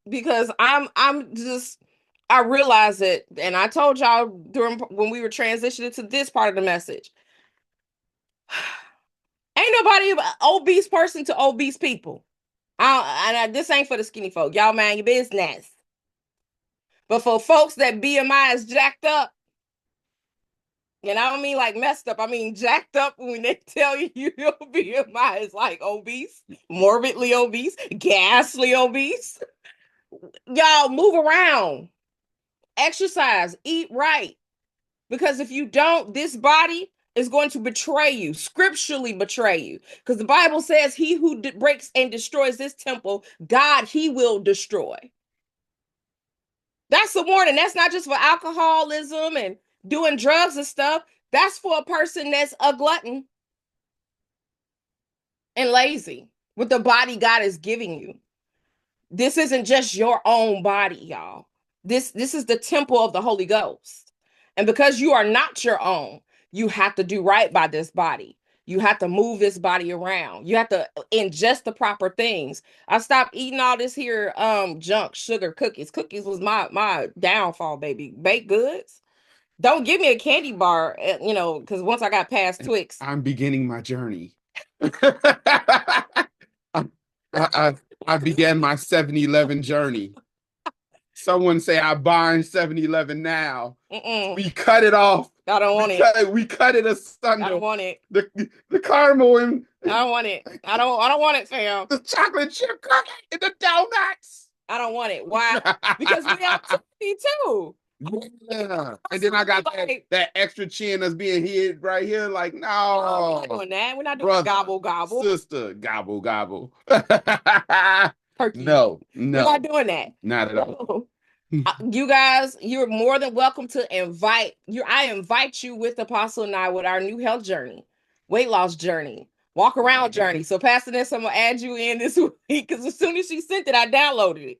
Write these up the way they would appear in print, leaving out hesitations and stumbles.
because I realize it, and I told y'all during when we were transitioning to this part of the message. Ain't nobody obese person to obese people. This ain't for the skinny folk. Y'all mind your business. But for folks that BMI is jacked up, and I don't mean like messed up, I mean jacked up when they tell you your BMI is like obese, morbidly obese, ghastly obese. Y'all move around, exercise, eat right. Because if you don't, this body is going to betray you, scripturally betray you. Because the Bible says, he who breaks and destroys this temple, God, he will destroy. That's the warning. That's not just for alcoholism and doing drugs and stuff. That's for a person that's a glutton and lazy with the body God is giving you. This isn't just your own body, y'all. This is the temple of the Holy Ghost. And because you are not your own, you have to do right by this body. You have to move this body around. You have to ingest the proper things. I stopped eating all this here junk, sugar, cookies. Cookies was my downfall, baby. Baked goods. Don't give me a candy bar, because once I got past Twix. I'm beginning my journey. I began my 7-Eleven journey. Someone say I bind 7-Eleven now. We cut it off. I don't want it. We cut it asunder. I don't want it. The caramel and I don't want it. I don't want it, fam. The chocolate chip cookie and the donuts. I don't want it. Why? Because we have TV too. Yeah. And then I got that extra chin that's being hid right here. Like, no. We're not doing that. We're not doing gobble gobble. Sister, gobble gobble. Turkey. No. We're not doing that. Not at all. You guys, you're more than welcome to invite you. I invite you with Apostle and I with our new health journey, weight loss journey, walk around journey. So Pastor Ness, I'm gonna add you in this week because as soon as she sent it, I downloaded it.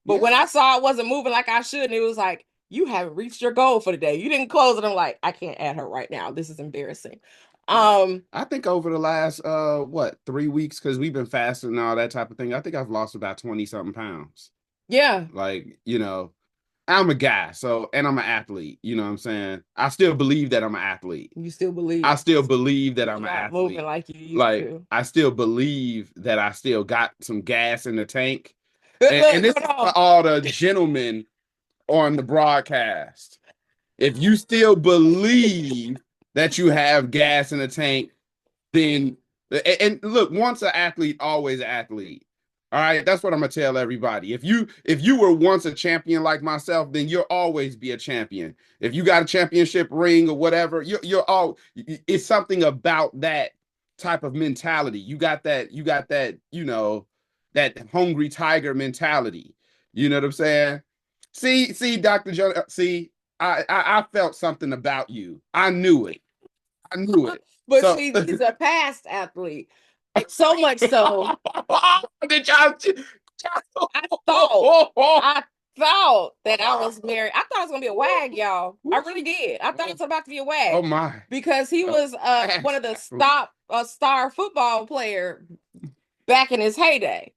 But when I saw it wasn't moving like I should, and it was like, you haven't reached your goal for the day. You didn't close it. I'm like, I can't add her right now. This is embarrassing. I think over the last 3 weeks, because we've been fasting and all that type of thing, I think I've lost about 20-something pounds. Yeah. Like, I'm a guy, and I'm an athlete. You know what I'm saying? I still believe that I'm an athlete. You still believe? I still believe that I'm an athlete. Moving like you used to. I still believe that I still got some gas in the tank. And this is for all the gentlemen on the broadcast. If you still believe that you have gas in the tank, then and look, once an athlete, always an athlete. All right, that's what I'm gonna tell everybody. If you were once a champion like myself, then you'll always be a champion. If you got a championship ring or whatever, you're all. It's something about that type of mentality. You got that. That hungry tiger mentality. You know what I'm saying? See, Dr. John. See, I felt something about you. I knew it. But see, he's a past athlete. So much so. Did y'all? I thought that I was married. I thought it was gonna be a wag, y'all. I really did. I thought it was about to be a wag. Oh my! Because he was one of the star football player back in his heyday.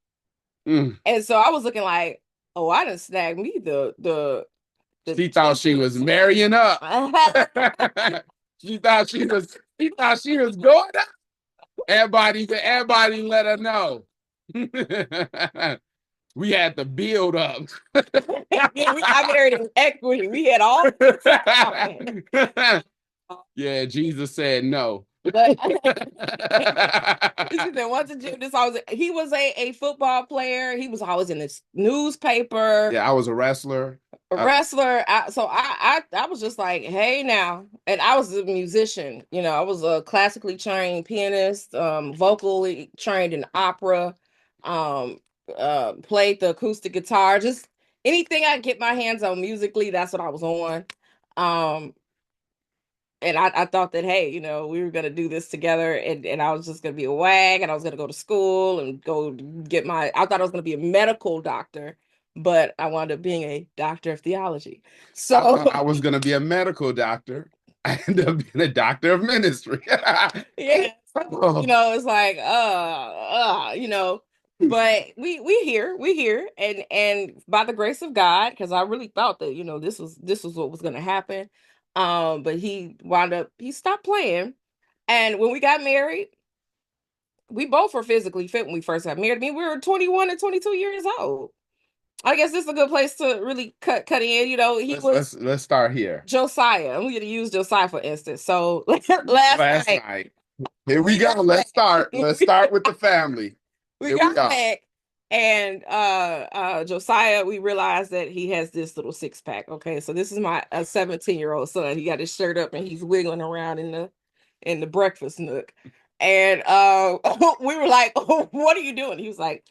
And so I was looking like, oh, I didn't snag me the. She thought she was marrying up. She thought she was going up. Everybody let her know. We had to build up. I married in equity. We had all. Yeah, Jesus said no. But he was a football player. He was always in this newspaper. Yeah, I was a wrestler. I was just like, hey now, and I was a musician. I was a classically trained pianist, vocally trained in opera, played the acoustic guitar, just anything I could get my hands on musically. That's what I was on. And I thought that, hey, we were gonna do this together, and I was just gonna be a wag, and I was gonna go to school and go get I thought I was gonna be a medical doctor. But I wound up being a doctor of theology. So I was going to be a medical doctor. I ended up being a doctor of ministry. Yeah. It's like, But we here, and by the grace of God, because I really thought that this was what was going to happen. But he stopped playing, and when we got married, we both were physically fit when we first got married. I mean, we were 21 and 22 years old. I guess this is a good place to really cut in. Let's start here. Josiah. I'm going to use Josiah for instance. So last night. Here we go. Let's start. Let's start with the family. We got back, and Josiah, we realized that he has this little six pack. Okay, so this is my 17-year-old son. He got his shirt up and he's wiggling around in the breakfast nook. And we were like, "Oh, what are you doing?" He was like,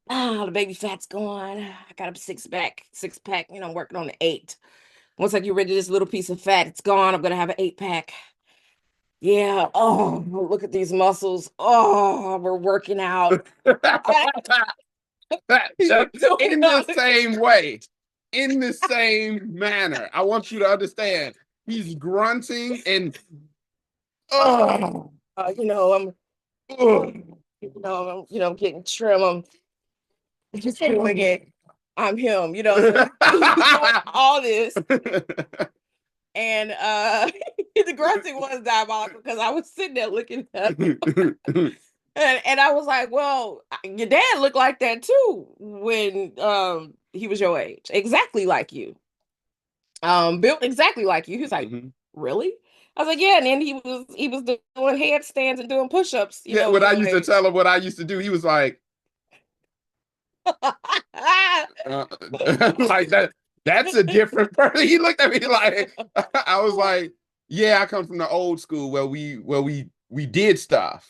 the baby fat's gone. I got a six pack. I'm working on the 8. Once I get rid of this little piece of fat, it's gone. I'm gonna have an 8-pack. Yeah. Oh, look at these muscles. Oh, we're working out. In the same way, in the same manner. I want you to understand. He's grunting and I'm getting trim. I'm just doing it. I'm him. All this. And the grunting was diabolical because I was sitting there looking at him. and I was like, well, your dad looked like that too when he was your age. Exactly like you. Built exactly like you. He was like, really? I was like, yeah. And then he was doing headstands and doing push-ups. Yeah, when I used to tell him what I used to do, he was like, like that. That's a different person. He looked at me like, I was like, yeah, I come from the old school where we did stuff.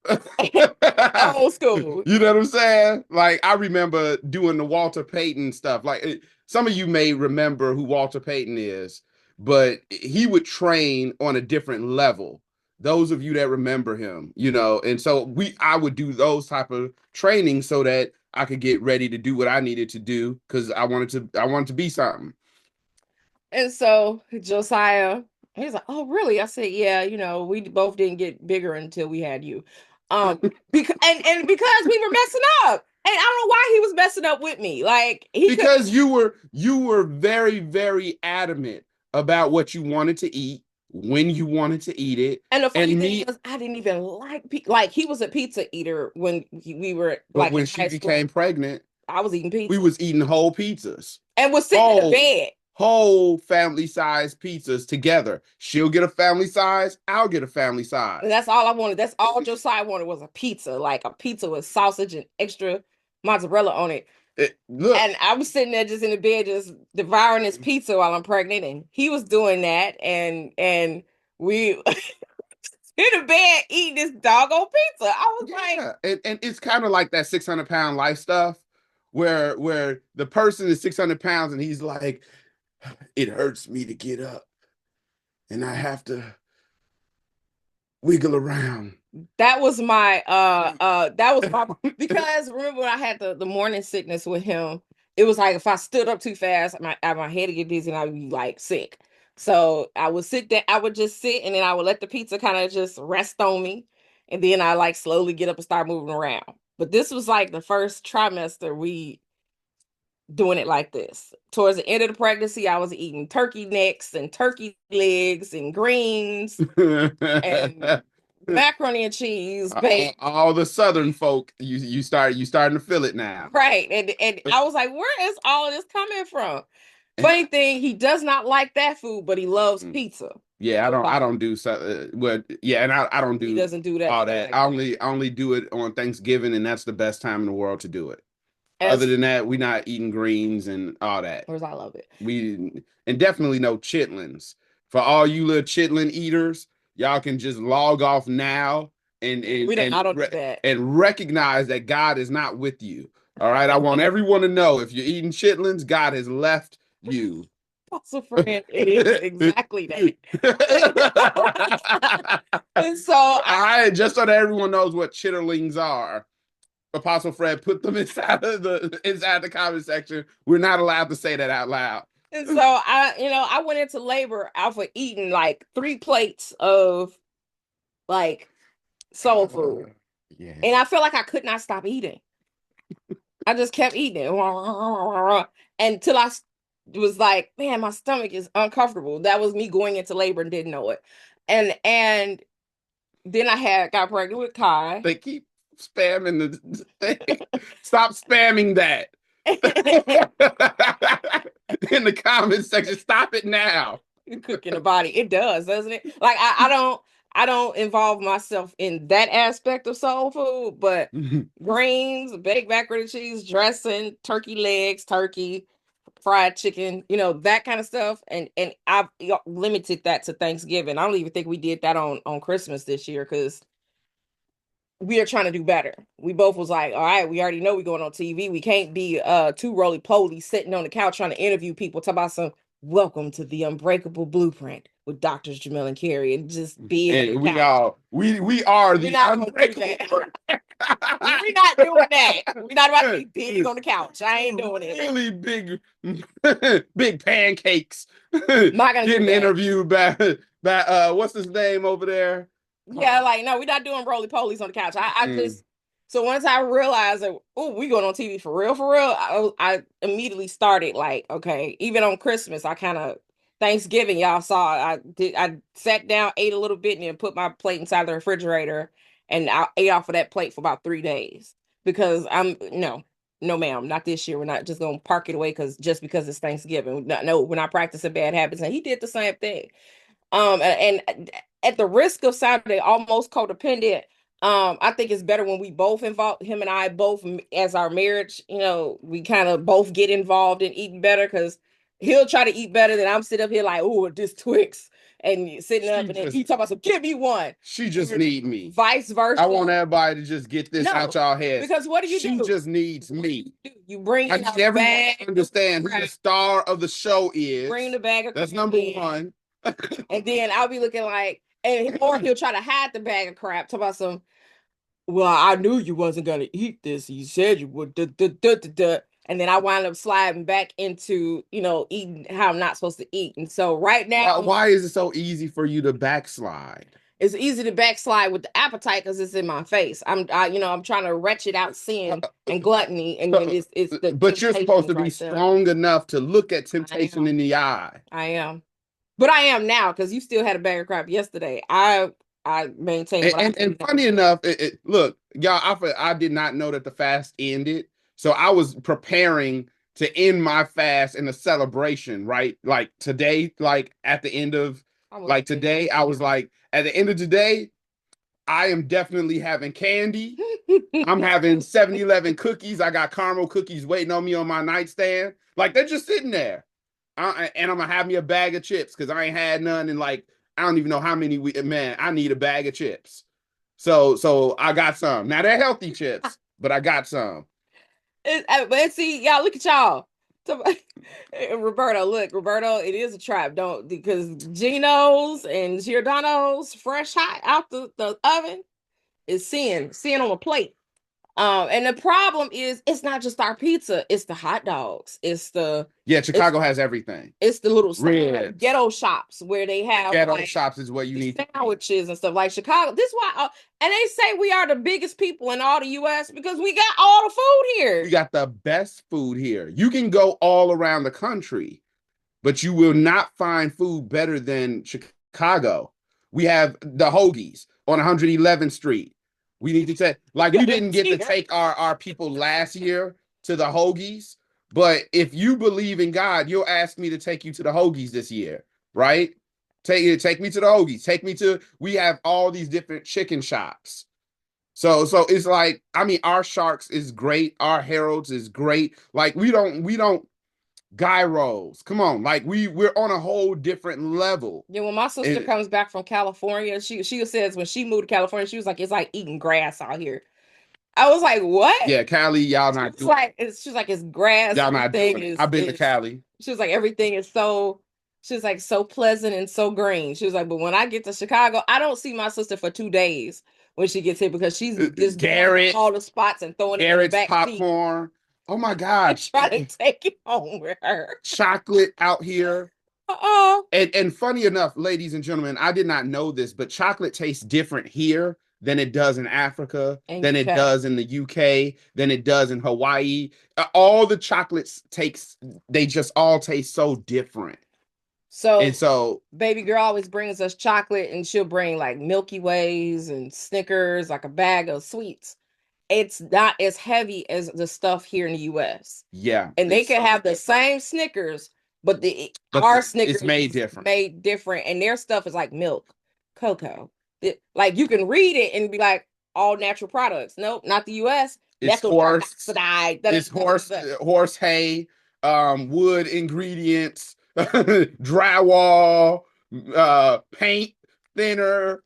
Old school. You know what I'm saying? Like, I remember doing the Walter Payton stuff. Like, some of you may remember who Walter Payton is, but he would train on a different level. Those of you that remember him, and so I would do those type of training so that I could get ready to do what I needed to do because I wanted to be something. And so Josiah, he's like, oh, really? I said, yeah, we both didn't get bigger until we had you. Because we were messing up. And I don't know why he was messing up with me. Like because you were very, very adamant about what you wanted to eat, when you wanted to eat it. And the funny thing was, I didn't even like he was a pizza eater when we were like when she became pregnant. I was eating pizza. We was eating whole pizzas. And was sitting in the bed. Whole family size pizzas together. She'll get a family size, I'll get a family size. And that's all I wanted. That's all Josiah wanted was a pizza, like a pizza with sausage and extra mozzarella on it. Look. And I was sitting there just in the bed, just devouring this pizza while I'm pregnant, and he was doing that, and we in the bed eating this doggone pizza. I was like, and it's kind of like that 600-pound life stuff, where the person is 600 pounds and he's like, it hurts me to get up, and I have to wiggle around. That was my because remember when I had the morning sickness with him, it was like if I stood up too fast, my head would get dizzy and I would be like sick. So I would sit there, I would just sit, and then I would let the pizza kind of just rest on me, and then I like slowly get up and start moving around. But this was like the first trimester we doing it like this. Towards the end of the pregnancy, I was eating turkey necks and turkey legs and greens and macaroni and cheese. All the Southern folk, you starting to feel it now, right? And I was like, where is all of this coming from? Funny thing, he does not like that food, but he loves pizza. Yeah, I don't do and I don't do. He doesn't do that. All that. I only do it on Thanksgiving, and that's the best time in the world to do it. Other than that, we're not eating greens and all that. Whereas I love it. And definitely no chitlins. For all you little chitlin eaters, y'all can just log off now and I don't do that. And recognize that God is not with you. All right. I want everyone to know if you're eating chitlins, God has left you. Apostle Fred, it is exactly that. And so just so that everyone knows what chitterlings are. Apostle Fred put them inside the comment section. We're not allowed to say that out loud. And so I went into labor after eating like 3 plates of like soul food. Yeah. And I felt like I could not stop eating. I just kept eating it until I was like, man, my stomach is uncomfortable. That was me going into labor and didn't know it. And then I got pregnant with Kai. They keep spamming the thing. Stop spamming that. In the comment section. Stop it now. Cooking the body. It does, doesn't it? Like I don't involve myself in that aspect of soul food, but greens, baked macaroni and cheese, dressing, turkey legs, turkey, fried chicken, that kind of stuff. And I've limited that to Thanksgiving. I don't even think we did that on Christmas this year because we are trying to do better. We both was like, all right, we already know we're going on TV. We can't be too roly-poly sitting on the couch trying to interview people, talk about some welcome to the Unbreakable Blueprint with Doctors Jermael and Carrie, and just be and we are the Unbreakable. We're not doing that. We're not about to be big on the couch. I ain't doing it. Really big pancakes. Not gonna getting interviewed by what's his name over there? Yeah, like no, we're not doing roly polies on the couch. I just so once I realized that we going on TV for real, I immediately started like, okay, even on Christmas, I kind of Thanksgiving, y'all saw I sat down, ate a little bit, and then put my plate inside the refrigerator, and I ate off of that plate for about 3 days because no, ma'am, not this year. We're not just gonna park it away just because it's Thanksgiving. No, we're not practicing bad habits, and he did the same thing. And at the risk of sounding almost codependent, I think it's better when we both involve him and I both as our marriage, we kind of both get involved in eating better because he'll try to eat better than I'm sitting up here like, oh, this Twix and sitting up and then he talking about some, give me one. She just need me. Vice versa. I want everybody to just get this out y'all heads. Because what do you do? She just needs me. You bring I need everyone to understand who the star of the show is. Bring the bag of That's number one. And then I'll be looking like, or he'll try to hide the bag of crap. Talk about some, well, I knew you wasn't gonna eat this. You said you would. And then I wind up sliding back into, eating how I'm not supposed to eat. And so right now, why is it so easy for you to backslide? It's easy to backslide with the appetite because it's in my face. I'm trying to wretched out sin and gluttony, and it's the. But you're supposed to be strong enough to look at temptation in the eye. I am. But I am now because you still had a bag of crap yesterday. I maintain. And funny enough, look, y'all, I did not know that the fast ended, so I was preparing to end my fast in a celebration, right? Like today, like at the end of today, I was like, at the end of today, I am definitely having candy. I'm having 7-Eleven cookies. I got caramel cookies waiting on me on my nightstand. Like they're just sitting there. And I'm gonna have me a bag of chips because I ain't had none in like I don't even know how many man. I need a bag of chips. So I got some. Now they're healthy chips, but I got some. But see, y'all, look at y'all. Roberto, it is a trap. Don't because Geno's and Giordano's fresh hot out the oven is sin on a plate. And the problem is it's not just our pizza, it's the hot dogs. Chicago has everything. It's the little ghetto shops where they have shops is what you need sandwiches and stuff like Chicago. This is why and they say we are the biggest people in all the US because we got all the food here. We got the best food here. You can go all around the country, but you will not find food better than Chicago. We have the hoagies on 111th Street. We need to take, like, we didn't get to take our people last year to the hoagies, but if you believe in God, you'll ask me to take you to the hoagies this year, right? Take me to the hoagies. We have all these different chicken shops. So it's like, I mean, our Sharks is great. Our Heralds is great. Like, we don't gyros. Come on, like we're on a whole different level. Yeah, when my sister comes back from California, she says when she moved to California, she was like, it's like eating grass out here. I was like, what? Yeah, Cali, y'all not doing it. She's like, it's grass. Y'all not doing it. I've been to Cali. She was like, everything is so. She was like, so pleasant and so green. She was like, but when I get to Chicago, I don't see my sister for 2 days when she gets here because she's just Garrett, all the spots and throwing Garrett's it in the back popcorn. Seat. Oh my God. Trying to take it home with her. Chocolate out here. And funny enough, ladies and gentlemen, I did not know this, but chocolate tastes different here than it does in Africa, And than it UK. does in the UK, than it does in Hawaii. All the chocolates they just all taste so different. And so baby girl always brings us chocolate, and she'll bring like Milky Ways and Snickers, like a bag of sweets. It's not as heavy as the stuff here in the US. yeah, And they can have the same Snickers, but our Snickers it's made different. Made different, and their stuff is like milk, cocoa. Like you can read it and be like all natural products. Nope, not the US. It's horse. It's horse hay, wood ingredients, drywall, paint thinner,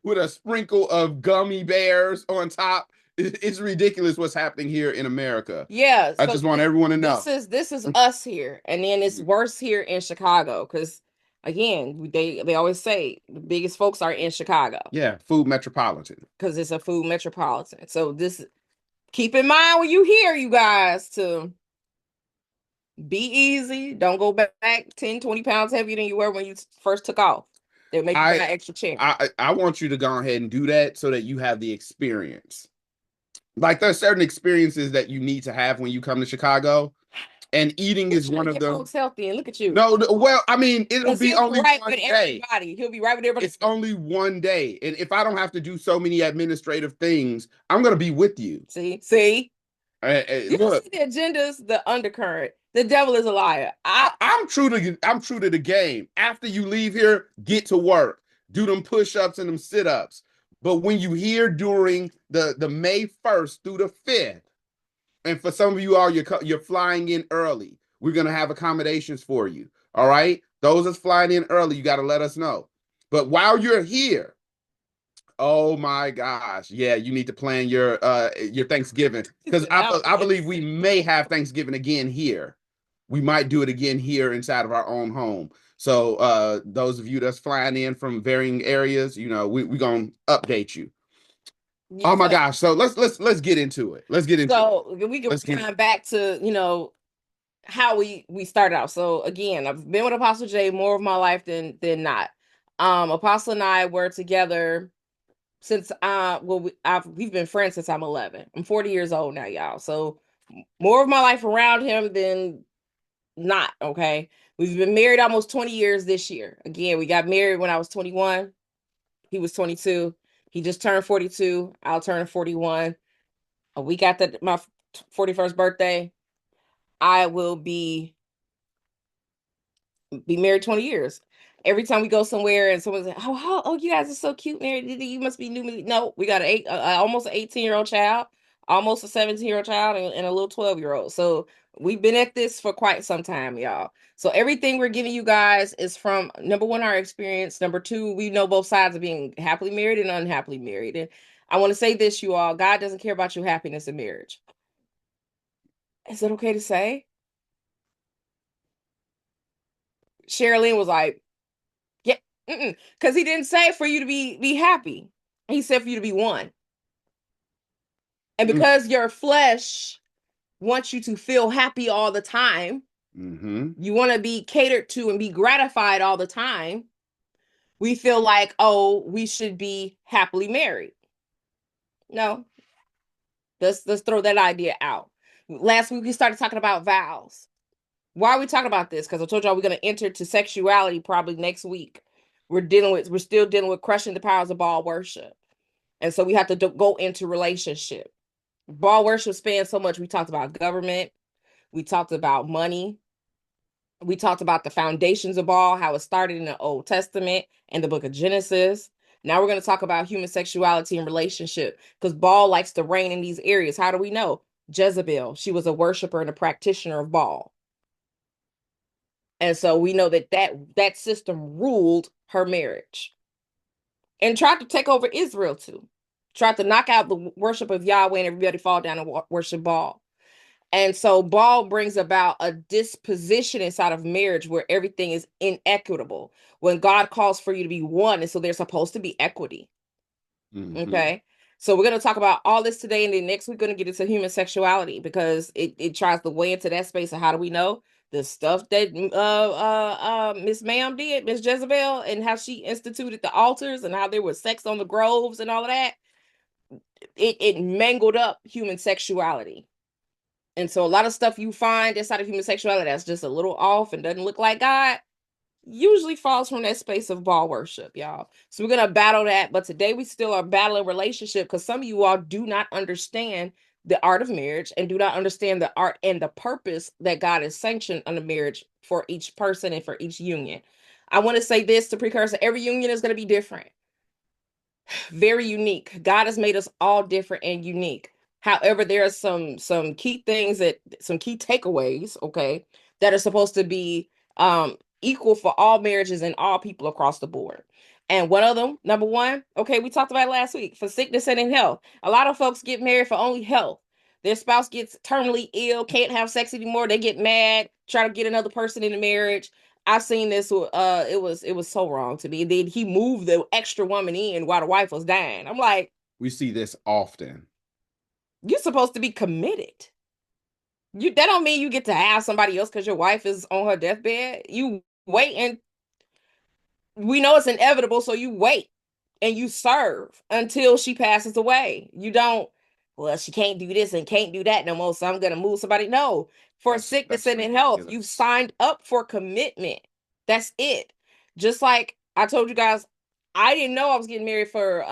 with a sprinkle of gummy bears on top. It's ridiculous what's happening here in America. Yeah, I just want everyone to know. This is us here, and then it's worse here in Chicago because, again, they always say the biggest folks are in Chicago. Yeah, food metropolitan. Because it's a food metropolitan. So keep in mind when you hear, you guys, to be easy. Don't go back 10, 20 pounds heavier than you were when you first took off. They'll make you buy extra chair. I want you to go ahead and do that so that you have the experience. Like there's certain experiences that you need to have when you come to Chicago, and eating is one of them. Folks healthy, and look at you. No, well, I mean, it'll be only right one with day. Everybody. He'll be right with everybody. It's only one day, and if I don't have to do so many administrative things, I'm gonna be with you. See, you look. See the agendas, the undercurrent. The devil is a liar. I'm true to the game. After you leave here, get to work, do them push-ups and them sit-ups. But when you here during the May 1st through the 5th, and for some of you all, you're flying in early, we're going to have accommodations for you. All right? Those that's flying in early, you got to let us know. But while you're here, oh my gosh, yeah, you need to plan your Thanksgiving, because I believe we may have Thanksgiving again here. We might do it again here inside of our own home. So those of you that's flying in from varying areas, we're gonna update you. Oh my gosh. So let's get into it. Let's get into it. So we can come back to how we started out. So again, I've been with Apostle J more of my life than not. Apostle and I were together since we've been friends since I'm 11. I'm 40 years old now, y'all. So more of my life around him than not. Okay. We've been married almost 20 years this year. Again, we got married when I was 21. He was 22. He just turned 42. I'll turn 41. A week after my 41st birthday, I will be married 20 years. Every time we go somewhere and someone's like, oh, you guys are so cute, married. You must be new. No, we got almost an 18-year-old child, almost a 17-year-old child, and a little 12-year-old. So we've been at this for quite some time, y'all. So everything we're giving you guys is from, number one, our experience. Number two, we know both sides of being happily married and unhappily married. And I want to say this, you all, God doesn't care about your happiness in marriage. Is it okay to say? Sherilyn was like, yeah, because he didn't say for you to be happy. He said for you to be one. And because your flesh wants you to feel happy all the time, you want to be catered to and be gratified all the time, we feel like, oh, we should be happily married. No. Let's throw that idea out. Last week we started talking about vows. Why are we talking about this? Because I told y'all we're going to enter to sexuality probably next week. We're still dealing with crushing the powers of Baal worship. And so we have to go into relationship. Baal worship spans so much. We talked about government. We talked about money. We talked about the foundations of Baal, how it started in the Old Testament and the book of Genesis. Now we're going to talk about human sexuality and relationship, because Baal likes to reign in these areas. How do we know? Jezebel, she was a worshiper and a practitioner of Baal. And so we know that system ruled her marriage and tried to take over Israel too. Tried to knock out the worship of Yahweh and everybody fall down and worship Baal. And so Baal brings about a disposition inside of marriage where everything is inequitable. When God calls for you to be one, and so there's supposed to be equity. Okay. So we're going to talk about all this today, and then next we're going to get into human sexuality, because it tries to weigh into that space of how do we know? the stuff that Miss Ma'am did, Miss Jezebel, and how she instituted the altars and how there was sex on the groves and all of that, it mangled up human sexuality. And so a lot of stuff you find inside of human sexuality that's just a little off and doesn't look like God usually falls from that space of Baal worship, y'all. So we're gonna battle that, but today we still are battling relationship because some of you all do not understand the art of marriage and do not understand the art and the purpose that God has sanctioned under marriage for each person and for each union. I want to say this to precursor: every union is going to be different, very unique. God has made us all different and unique. However, there are some key things that some key takeaways, okay, that are supposed to be equal for all marriages and all people across the board. And one of them, number one, okay, we talked about it last week, for sickness and in health. A lot of folks get married for only health. Their spouse gets terminally ill, can't have sex anymore. They get mad, try to get another person in the marriage. I've seen this. It was so wrong to me. Then he moved the extra woman in while the wife was dying. I'm like, we see this often. You're supposed to be committed. That don't mean you get to have somebody else because your wife is on her deathbed. You wait, and we know it's inevitable, so you wait and you serve until she passes away. You don't, well, she can't do this and can't do that no more, so I'm gonna move somebody. No, for sickness and in health, you've signed up for commitment. That's it. Just like I told you guys, I didn't know I was getting married for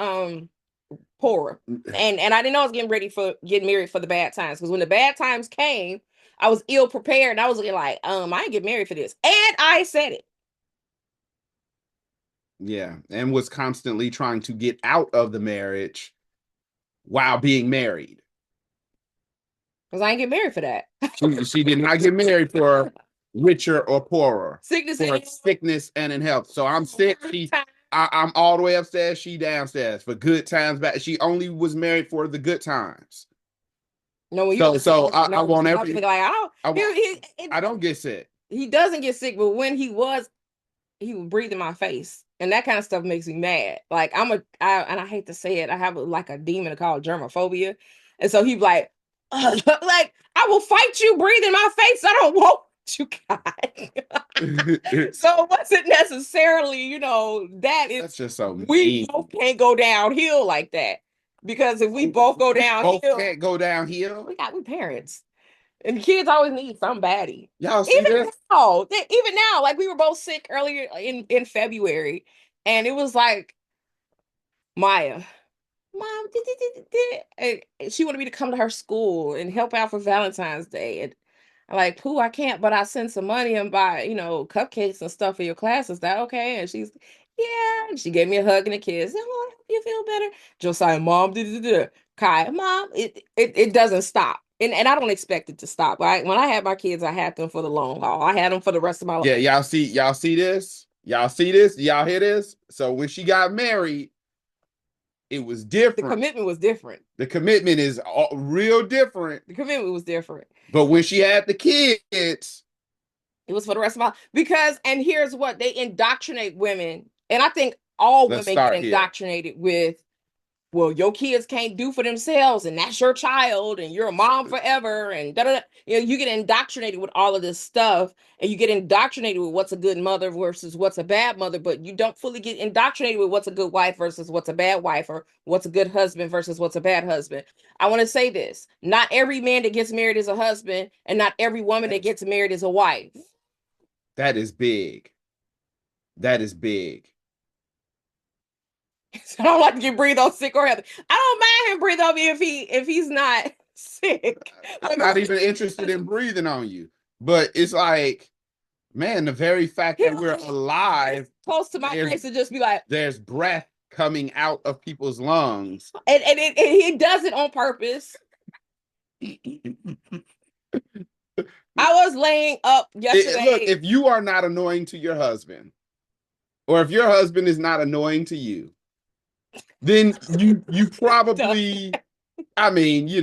poorer. And I didn't know I was getting married for the bad times. Because when the bad times came, I was ill prepared and I was like, I ain't get married for this. And I said it. Yeah. And was constantly trying to get out of the marriage while being married. Because I ain't get married for that. She did not get married for richer or poorer. Sickness and in health. So I'm sick. I'm all the way upstairs. She downstairs for good times. Back. She only was married for the good times. No, when I want everything. Like, I don't get sick. He doesn't get sick, but when he would breathe in my face, and that kind of stuff makes me mad. Like and I hate to say it, I have like a demon called germophobia, and so he'd be like, like I will fight you, breathe in my face. I don't want you guys. So it wasn't necessarily, that's just so we both can't go downhill like that. Because if we both go downhill, both can't go downhill. We parents. And kids always need somebody. Y'all see this? Even now, like we were both sick earlier in February, and it was like, Maya, Mom, and she wanted me to come to her school and help out for Valentine's Day. And I'm like, Pooh, I can't, but I send some money and buy, cupcakes and stuff for your class. Is that okay? And she's, yeah. And she gave me a hug and a kiss. Oh, you feel better? Josiah, Mom, Kai, Mom, it doesn't stop. And I don't expect it to stop. When I had my kids, I had them for the long haul. I had them for the rest of my life. Yeah, y'all see this? Y'all see this? Y'all hear this? So when she got married, it was different. The commitment was different. The commitment is real different. The commitment was different. But when she had the kids, it was for the rest of my life. Because, and here's what, they indoctrinate women. And I think all women get indoctrinated with, well, your kids can't do for themselves, and that's your child, and you're a mom forever, and da-da-da. You get indoctrinated with all of this stuff, and you get indoctrinated with what's a good mother versus what's a bad mother, but you don't fully get indoctrinated with what's a good wife versus what's a bad wife, or what's a good husband versus what's a bad husband. I want to say this: not every man that gets married is a husband, and not every woman that gets married is a wife. That is big. That is big. So I don't like to get breathed on sick or healthy. I don't mind him breathe on me if he's not sick. I'm not even interested in breathing on you. But it's like, man, the very fact that we're alive, close to my face, to just be like, there's breath coming out of people's lungs, and he does it on purpose. I was laying up yesterday. Look, if you are not annoying to your husband, or if your husband is not annoying to you, then you probably, I mean, you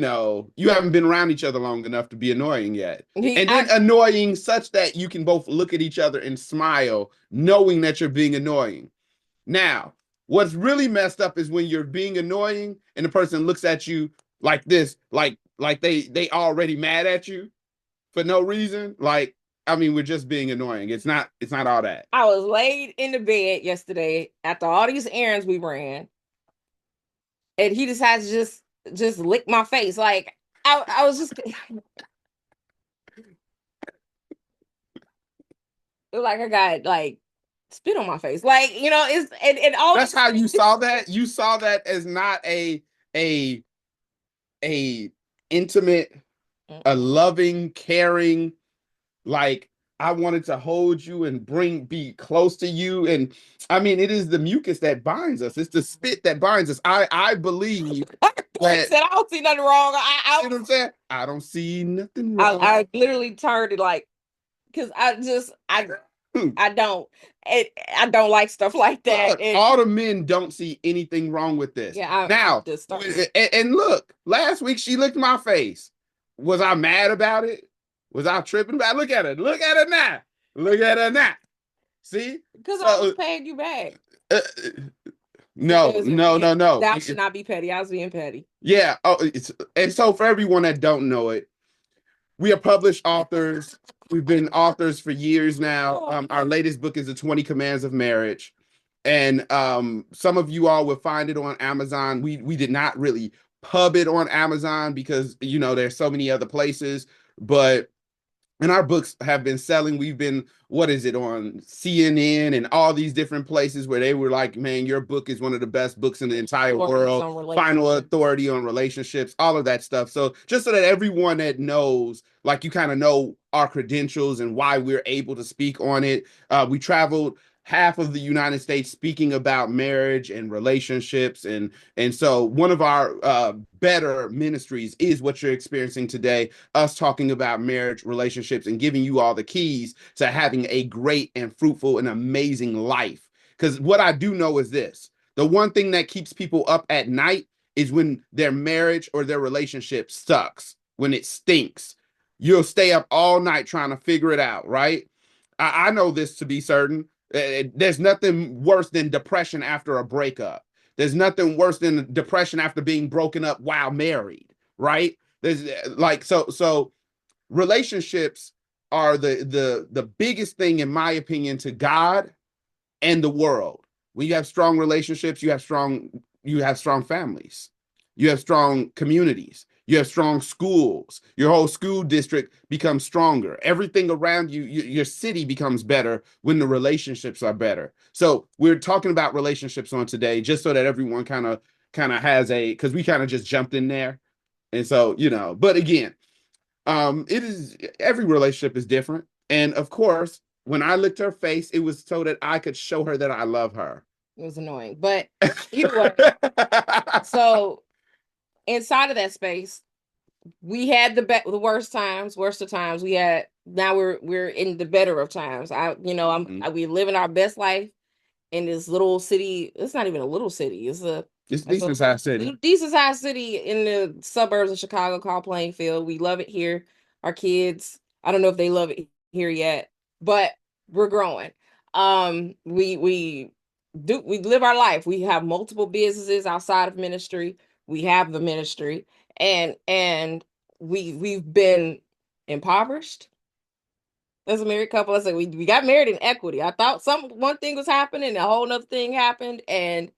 haven't been around each other long enough to be annoying yet. And then annoying such that you can both look at each other and smile, knowing that you're being annoying. Now, what's really messed up is when you're being annoying and the person looks at you like this, like they already mad at you for no reason. Like, I mean, we're just being annoying. It's not all that. I was laid in the bed yesterday after all these errands we ran, and he decides to just lick my face. Like I was just like I got like spit on my face. Like, it's and all That's how you saw that. You saw that as not a a intimate, a loving, caring, like I wanted to hold you and be close to you. And I mean, it is the mucus that binds us. It's the spit that binds us. I believe that said, I don't see nothing wrong. You know what I'm saying? I don't see nothing wrong. I literally turned it like, because I don't I don't like stuff like that. Look, all the men don't see anything wrong with this. Yeah, now, and look, last week she licked my face. Was I mad about it? Was I tripping about it? Look at her. Look at her now. Look at her now. See? Because I was paying you back. No. That should not be petty. I was being petty. Yeah. Oh, and so for everyone that don't know it, we are published authors. We've been authors for years now. Our latest book is The 20 Commands of Marriage. And some of you all will find it on Amazon. We did not really pub it on Amazon because, there's so many other places. But and our books have been selling. We've been, what is it, on CNN and all these different places where they were like, man, your book is one of the best books in the entire world. Final authority on relationships, all of that stuff. So just so that everyone that knows, like, you kind of know our credentials and why we're able to speak on it. We traveled half of the United States speaking about marriage and relationships. And so one of our better ministries is what you're experiencing today, us talking about marriage, relationships, and giving you all the keys to having a great and fruitful and amazing life. Because what I do know is this: the one thing that keeps people up at night is when their marriage or their relationship sucks, when it stinks. You'll stay up all night trying to figure it out, right? I know this to be certain. There's nothing worse than depression after a breakup. There's nothing worse than depression after being broken up while married, right? There's like so relationships are the biggest thing, in my opinion, to God and the world. When you have strong relationships, you have strong families. You have strong communities. You have strong schools. Your whole school district becomes stronger. Everything around you, your city becomes better when the relationships are better. So we're talking about relationships on today, just so that everyone kind of has because we kind of just jumped in there. And so, but again, it is, every relationship is different. And of course, when I licked her face, it was so that I could show her that I love her. It was annoying, but either way. So inside of that space, we had the worst of times. We had, now we're in the better of times. We living our best life in this little city. It's not even a little city. It's decent sized city. Decent sized city in the suburbs of Chicago called Plainfield. We love it here. Our kids, I don't know if they love it here yet, but we're growing. We live our life. We have multiple businesses outside of ministry. We have the ministry, and we've been impoverished as a married couple. I said we got married in equity. I thought one thing was happening, a whole nother thing happened, and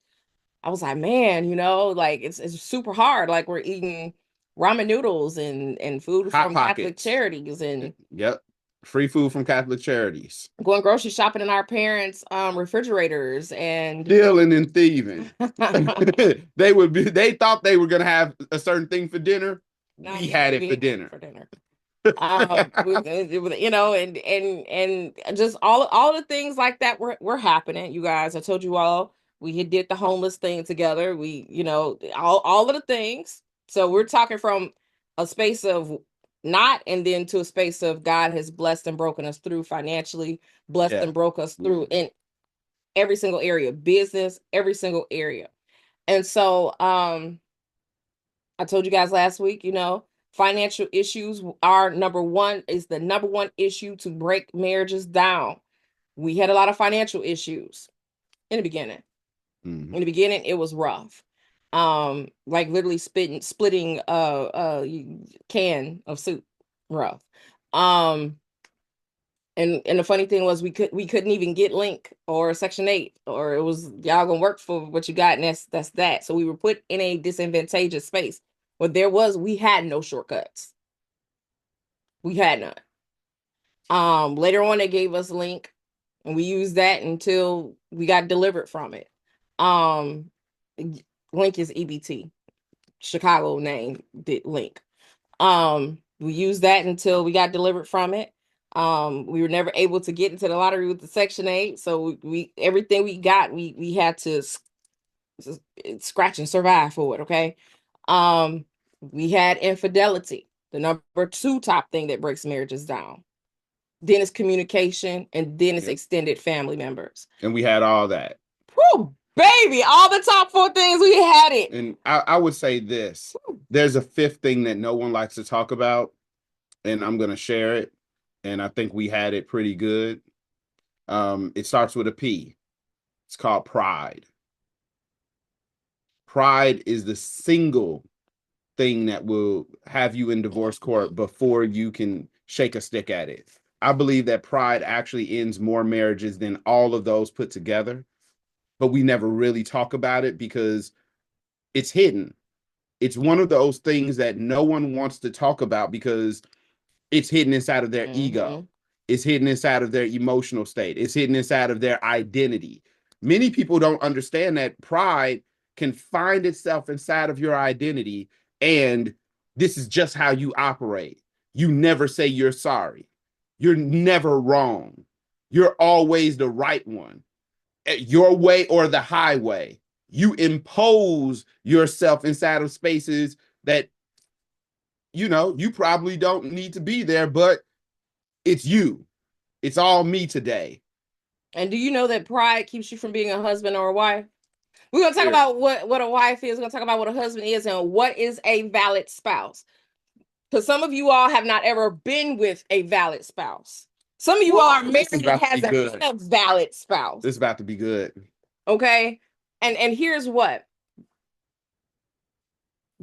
I was like, man, like it's super hard. Like we're eating ramen noodles and food Hot from pockets. Catholic charities and yep, free food from Catholic charities. Going grocery shopping in our parents' refrigerators and stealing and thieving. They thought they were gonna have a certain thing for dinner. We had it for dinner. And just all the things like that were happening. You guys, I told you all we had did the homeless thing together. We, all of the things. So we're talking from a space of not, and then to a space of God has blessed and broken us through financially, blessed and broke us through in every single area, business, every single area. And so I told you guys last week, financial issues are the number one issue to break marriages down. We had a lot of financial issues in the beginning. Mm-hmm. In the beginning, it was rough. Like literally splitting a can of soup, rough. And the funny thing was we couldn't even get Link or Section 8, or it was y'all gonna work for what you got, and that's that. So we were put in a disadvantageous space. But we had no shortcuts. We had none. Later on they gave us Link, and we used that until we got delivered from it. Link is EBT. Chicago name did Link. We used that until we got delivered from it. We were never able to get into the lottery with the Section 8, so we everything we got, we had to scratch and survive for it. Okay. We had infidelity, the number 2 top thing that breaks marriages down. Then it's communication, and then it's extended family members. And we had all that. Whew, baby, all the top 4 things, we had it. And I would say this. There's a 5th thing that no one likes to talk about, and I'm going to share it. And I think we had it pretty good. It starts with a P. It's called pride. Pride is the single thing that will have you in divorce court before you can shake a stick at it. I believe that pride actually ends more marriages than all of those put together, but we never really talk about it because it's hidden. It's one of those things that no one wants to talk about because it's hidden inside of their ego. It's hidden inside of their emotional state. It's hidden inside of their identity. Many people don't understand that pride can find itself inside of your identity, and this is just how you operate. You never say you're sorry. You're never wrong. You're always the right one. Your way or the highway. You impose yourself inside of spaces that, you probably don't need to be there, but it's you. It's all me today. And do you know that pride keeps you from being a husband or a wife? We're going to talk about what a wife is. We're going to talk about what a husband is and what is a valid spouse. Because some of you all have not ever been with a valid spouse. Some of you all are married and hasn't been a valid spouse. This is about to be good. Okay? And here's what.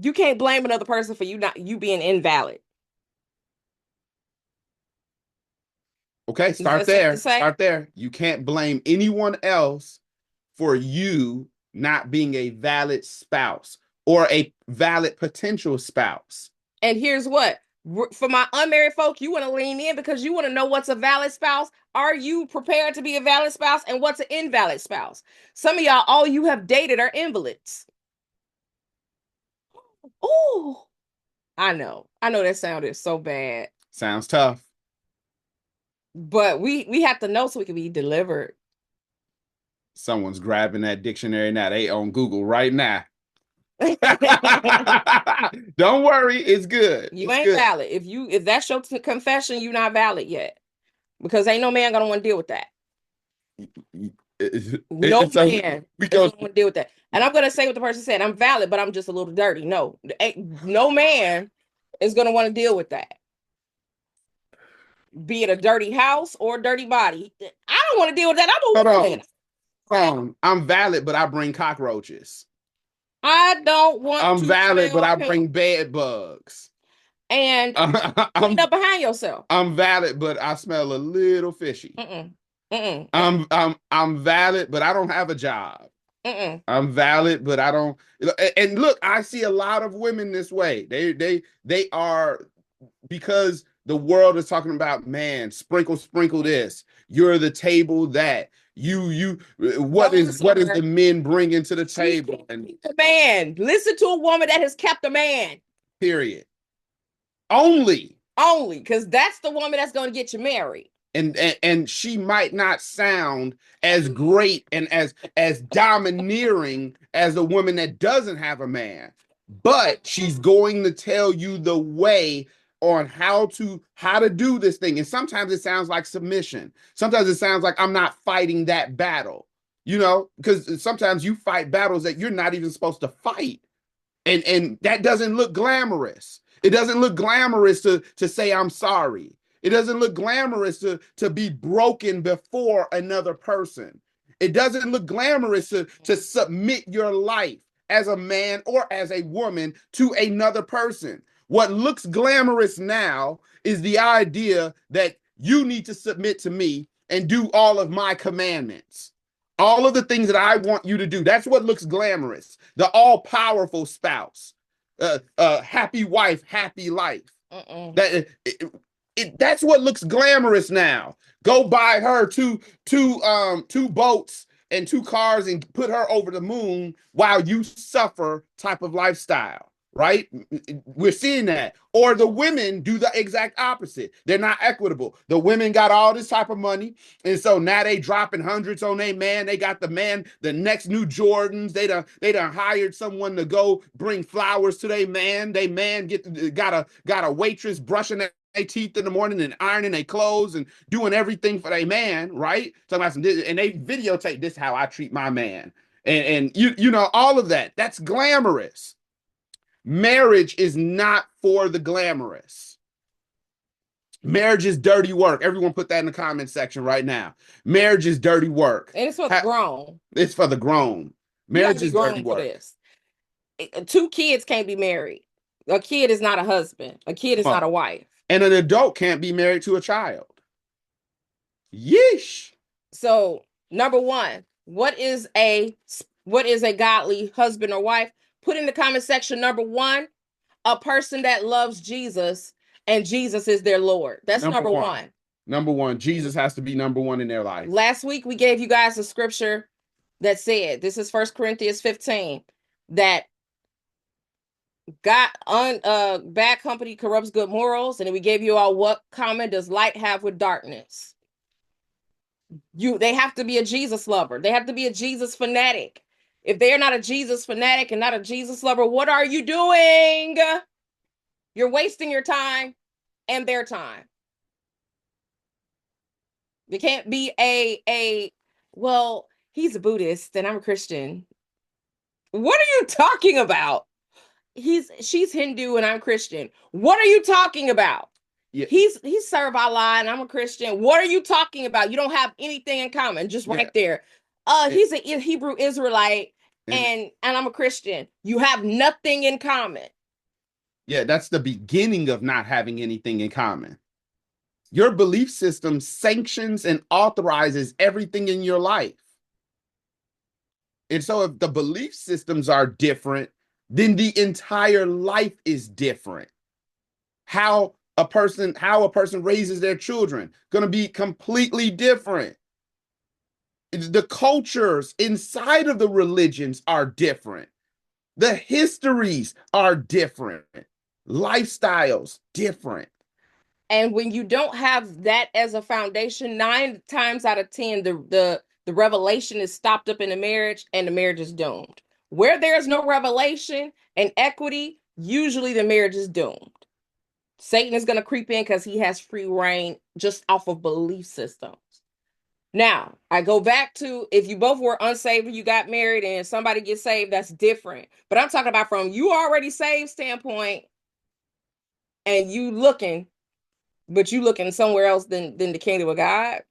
You can't blame another person for you being invalid. Okay, start there. Start there. You can't blame anyone else for you not being a valid spouse or a valid potential spouse. And here's what. For my unmarried folk, you want to lean in because you want to know what's a valid spouse. Are you prepared to be a valid spouse, and what's an invalid spouse? Some of y'all, all you have dated are invalids. Oh, I know that sounded so bad. Sounds tough. But we have to know so we can be delivered. Someone's grabbing that dictionary now. They on Google right now. Don't worry, it's good. You ain't valid. If that's your confession, you're not valid yet. Because ain't no man gonna want to deal with that. No man gonna want to deal with that. And I'm gonna say what the person said. I'm valid, but I'm just a little dirty. No man is gonna want to deal with that. Be it a dirty house or a dirty body. I don't want to deal with that. I'm a woman. I'm valid, but I bring cockroaches. I don't want I'm valid, but I bring bed bugs. And clean up behind yourself. I'm valid, but I smell a little fishy. I'm valid, but I don't have a job. I'm valid, but I don't. And look, I see a lot of women this way. They are, because the world is talking about, man, sprinkle this. You're the table that what is the men bringing to the table? And the man, listen to a woman that has kept a man. Period. Only because that's the woman that's going to get you married. And she might not sound as great and as domineering as a woman that doesn't have a man, but she's going to tell you the way on how to do this thing. And sometimes it sounds like submission. Sometimes it sounds like I'm not fighting that battle, because sometimes you fight battles that you're not even supposed to fight. And that doesn't look glamorous. It doesn't look glamorous to say I'm sorry. It doesn't look glamorous to be broken before another person. It doesn't look glamorous to submit your life as a man or as a woman to another person. What looks glamorous now is the idea that you need to submit to me and do all of my commandments. All of the things that I want you to do. That's what looks glamorous. The all-powerful spouse. Happy wife, happy life. That's what looks glamorous now. Go buy her two boats and 2 cars and put her over the moon while you suffer type of lifestyle, right? We're seeing that. Or the women do the exact opposite. They're not equitable. The women got all this type of money, and so now they dropping hundreds on their man. They got the man, the next new Jordans. They done hired someone to go bring flowers to their man. They man got a waitress brushing their teeth in the morning and ironing their clothes and doing everything for their man, right? Talking about and they videotape, this how I treat my man. And you know, all of that. That's glamorous. Marriage is not for the glamorous. Marriage is dirty work. Everyone put that in the comment section right now. Marriage is dirty work. And it's for the grown. It's for the grown. Marriage is dirty work. This. 2 kids can't be married. A kid is not a husband. A kid is not a wife. And an adult can't be married to a child. Yeesh. So, number 1, what is a godly husband or wife? Put in the comment section, number 1, a person that loves Jesus and Jesus is their Lord. That's number one. Number 1, Jesus has to be number 1 in their life. Last week, we gave you guys a scripture that said, this is 1 Corinthians 15, that bad company corrupts good morals. And then we gave you all, what common does light have with darkness? They have to be a Jesus lover. They have to be a Jesus fanatic. If they're not a Jesus fanatic and not a Jesus lover, what are you doing? You're wasting your time and their time. They can't be well, he's a Buddhist and I'm a Christian. What are you talking about? She's Hindu and I'm Christian. What are you talking about? Yeah. He's serve Allah and I'm a Christian. What are you talking about? You don't have anything in common. Just right there. He's a Hebrew Israelite and I'm a Christian. You have nothing in common. Yeah, that's the beginning of not having anything in common. Your belief system sanctions and authorizes everything in your life. And so if the belief systems are different, then the entire life is different. How a person raises their children going to be completely different. The cultures inside of the religions are different. The histories are different. Lifestyles different. And when you don't have that as a foundation, 9 times out of 10, the revelation is stopped up in the marriage and the marriage is doomed. Where there's no revelation and equity, usually the marriage is doomed. Satan is going to creep in because he has free reign just off of belief systems. Now, I go back to, if you both were unsaved and you got married and somebody gets saved, that's different. But I'm talking about from you already saved standpoint and you looking, but you looking somewhere else than the kingdom of God.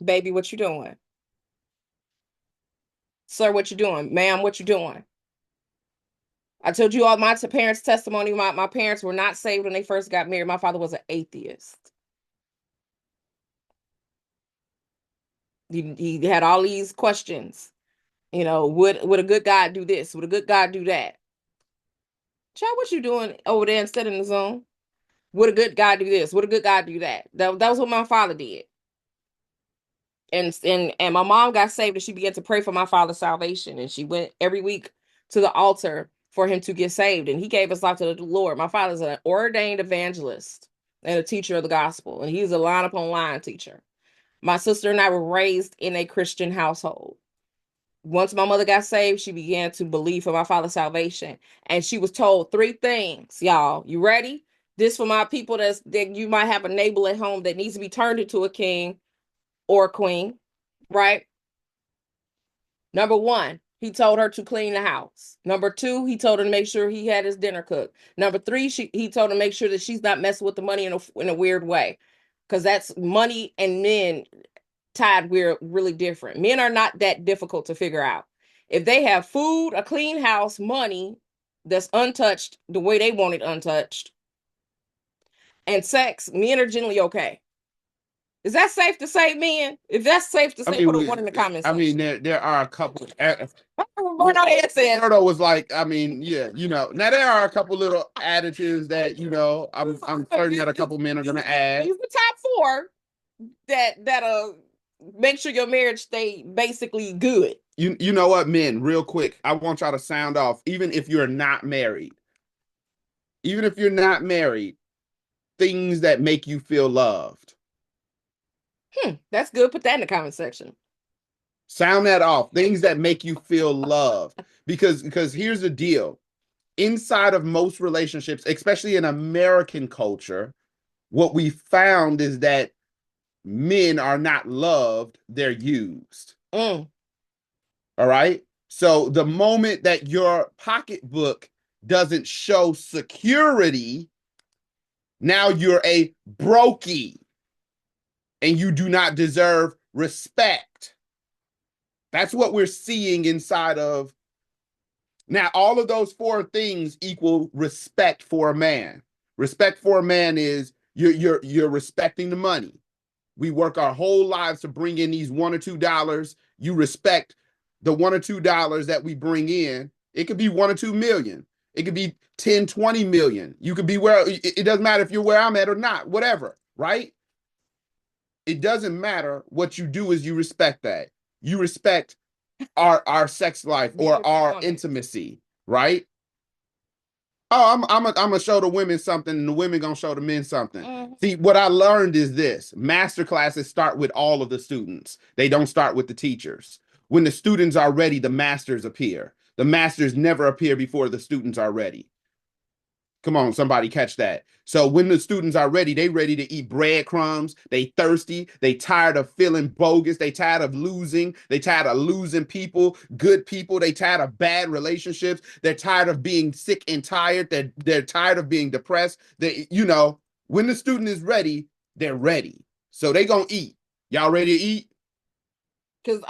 Baby, what you doing? Sir, what you doing? Ma'am, what you doing? I told you all my parents' testimony. My parents were not saved when they first got married. My father was an atheist. He had all these questions. You know, would a good God do this? Would a good God do that? Child, what you doing over there instead in the Zoom? Would a good God do this? Would a good God do that? That was what my father did. And my mom got saved and she began to pray for my father's salvation. And she went every week to the altar for him to get saved. And he gave his life to the Lord. My father's an ordained evangelist and a teacher of the gospel. And he's a line upon line teacher. My sister and I were raised in a Christian household. Once my mother got saved, she began to believe for my father's salvation. And she was told 3 things, y'all. You ready? This for my people that you might have a neighbor at home that needs to be turned into a king or a queen, right? Number 1, he told her to clean the house. Number 2, he told her to make sure he had his dinner cooked. Number 3, he told her to make sure that she's not messing with the money in a weird way. Because that's money and men tied, we're really different. Men are not that difficult to figure out. If they have food, a clean house, money that's untouched the way they want it untouched, and sex, men are generally okay. Is that safe to say, men? If that's safe to say, put a one in the comments. I mean, there are a couple. Murdo was like, I mean, yeah, now there are a couple little additives that I'm certain that a couple men are gonna add. These are the top 4 that make sure your marriage stay basically good. You know what, men? Real quick, I want y'all to sound off. Even if you're not married, things that make you feel loved. That's good. Put that in the comment section. Sound that off. Things that make you feel loved. Because here's the deal. Inside of most relationships, especially in American culture, what we found is that men are not loved, they're used. All right? So the moment that your pocketbook doesn't show security, now you're a brokey and you do not deserve respect. That's what we're seeing inside of. Now, all of those 4 things equal respect for a man. Respect for a man is you're respecting the money. We work our whole lives to bring in these $1 or $2. You respect the $1 or $2 that we bring in. It could be 1 or 2 million. It could be 10, 20 million. You could be where it doesn't matter if you're where I'm at or not, whatever, right? It doesn't matter. What you do is you respect that. You respect our sex life or our intimacy, right? Oh, I'm gonna show the women something, and the women gonna show the men something. See, what I learned is this: master classes start with all of the students. They don't start with the teachers. When the students are ready, the masters appear. The masters never appear before the students are ready. Come on, somebody catch that. So when the students are ready, they ready to eat breadcrumbs. They thirsty. They tired of feeling bogus. They tired of losing. They tired of losing people, good people. They tired of bad relationships. They're tired of being sick and tired. They're tired of being depressed. When the student is ready, they're ready. So they gonna eat. Y'all ready to eat? Because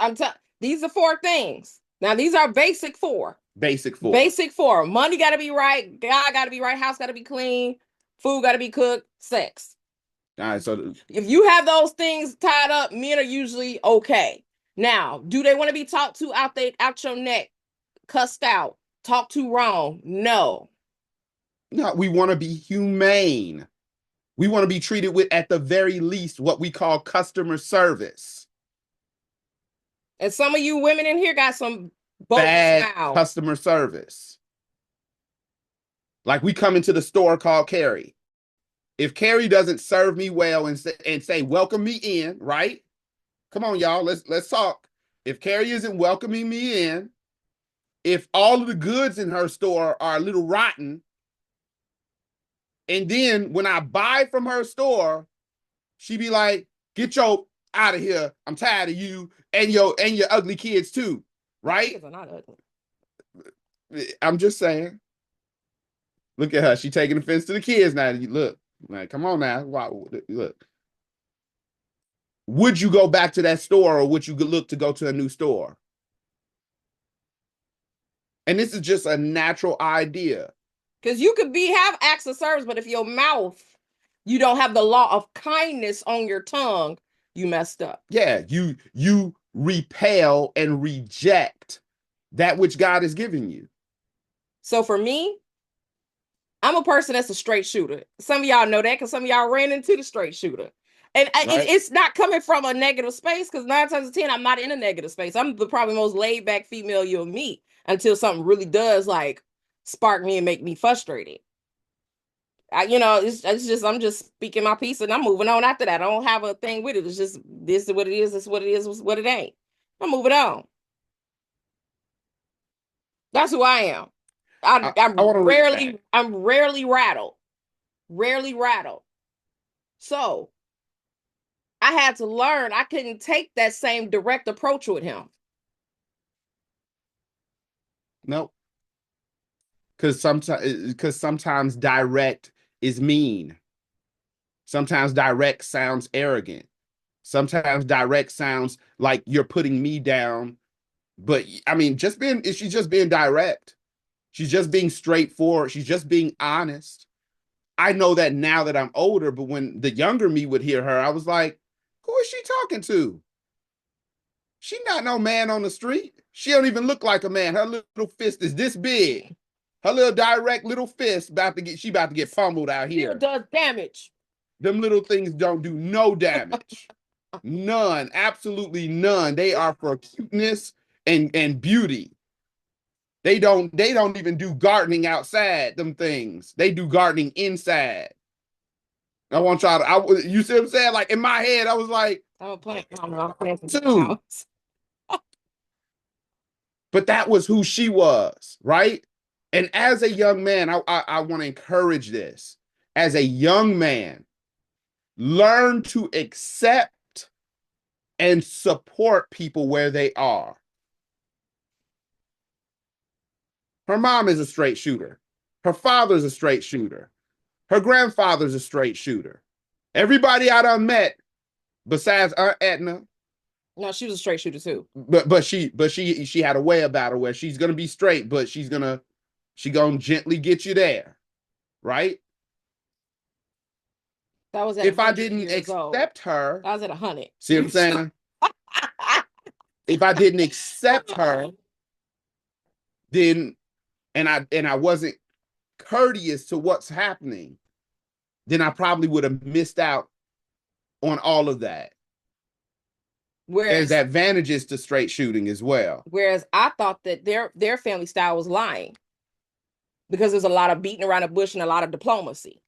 these are 4 things. Now these are basic 4. Basic 4. Basic 4. Money got to be right. God got to be right. House got to be clean. Food got to be cooked. Sex. All right. So if you have those things tied up, men are usually okay. Now, do they want to be talked to out your neck, cussed out, talked to wrong? No. No, we want to be humane. We want to be treated with, at the very least, what we call customer service. And some of you women in here got some bad customer service. Like we come into the store called Carrie. If Carrie doesn't serve me well and say welcome me in, right? Come on, y'all, let's talk. If Carrie isn't welcoming me in, if all of the goods in her store are a little rotten, and then when I buy from her store, she be like, "Get your out of here. I'm tired of you and your ugly kids too." Right? Kids are not ugly. I'm just saying. Look at her. She taking offense to the kids now. Look, man, come on now. Wow, look. Would you go back to that store, or would you look to go to a new store? And this is just a natural idea. Because you could have acts of service, but if your mouth, you don't have the law of kindness on your tongue, you messed up. Yeah, you repel and reject that which God has given you. So for me, I'm a person that's a straight shooter. Some of y'all know that because some of y'all ran into the straight shooter. And right. It's not coming from a negative space, because 9 times out of 10, I'm not in a negative space. I'm the probably most laid back female you'll meet until something really does like spark me and make me frustrated. It's just, I'm just speaking my piece and I'm moving on after that. I don't have a thing with it. It's just, this is what it is. This is what it is. This is what it ain't. I'm moving on. That's who I am. I'm rarely rattled. Rarely rattled. So I had to learn I couldn't take that same direct approach with him. Nope. Because sometimes direct is mean. Sometimes direct sounds arrogant. Sometimes direct sounds like you're putting me down. But I mean, she's just being direct. She's just being straightforward. She's just being honest. I know that now that I'm older, but when the younger me would hear her, I was like, who is she talking to? She not no man on the street. She don't even look like a man. Her little fist is this big. Her little direct little fist about to get pummeled out here. Still does damage. Them little things don't do no damage. None, absolutely none. They are for cuteness and beauty. They don't even do gardening outside, them things. They do gardening inside. I want y'all to, you see what I'm saying? Like in my head, I was like, I'm playing too. But that was who she was, right? And as a young man, I want to encourage this. As a young man, learn to accept and support people where they are. Her mom is a straight shooter. Her father's a straight shooter. Her grandfather's a straight shooter. Everybody I done met, besides Aunt Edna. No, she was a straight shooter too. But she had a way about her where she's gonna be straight, but she gonna gently get you there, right? That was if I didn't accept her. I was at 100. See what I'm saying? If I didn't accept her, then and I wasn't courteous to what's happening, then I probably would have missed out on all of that. Whereas there's advantages to straight shooting as well. Whereas I thought that their family style was lying because there's a lot of beating around the bush and a lot of diplomacy.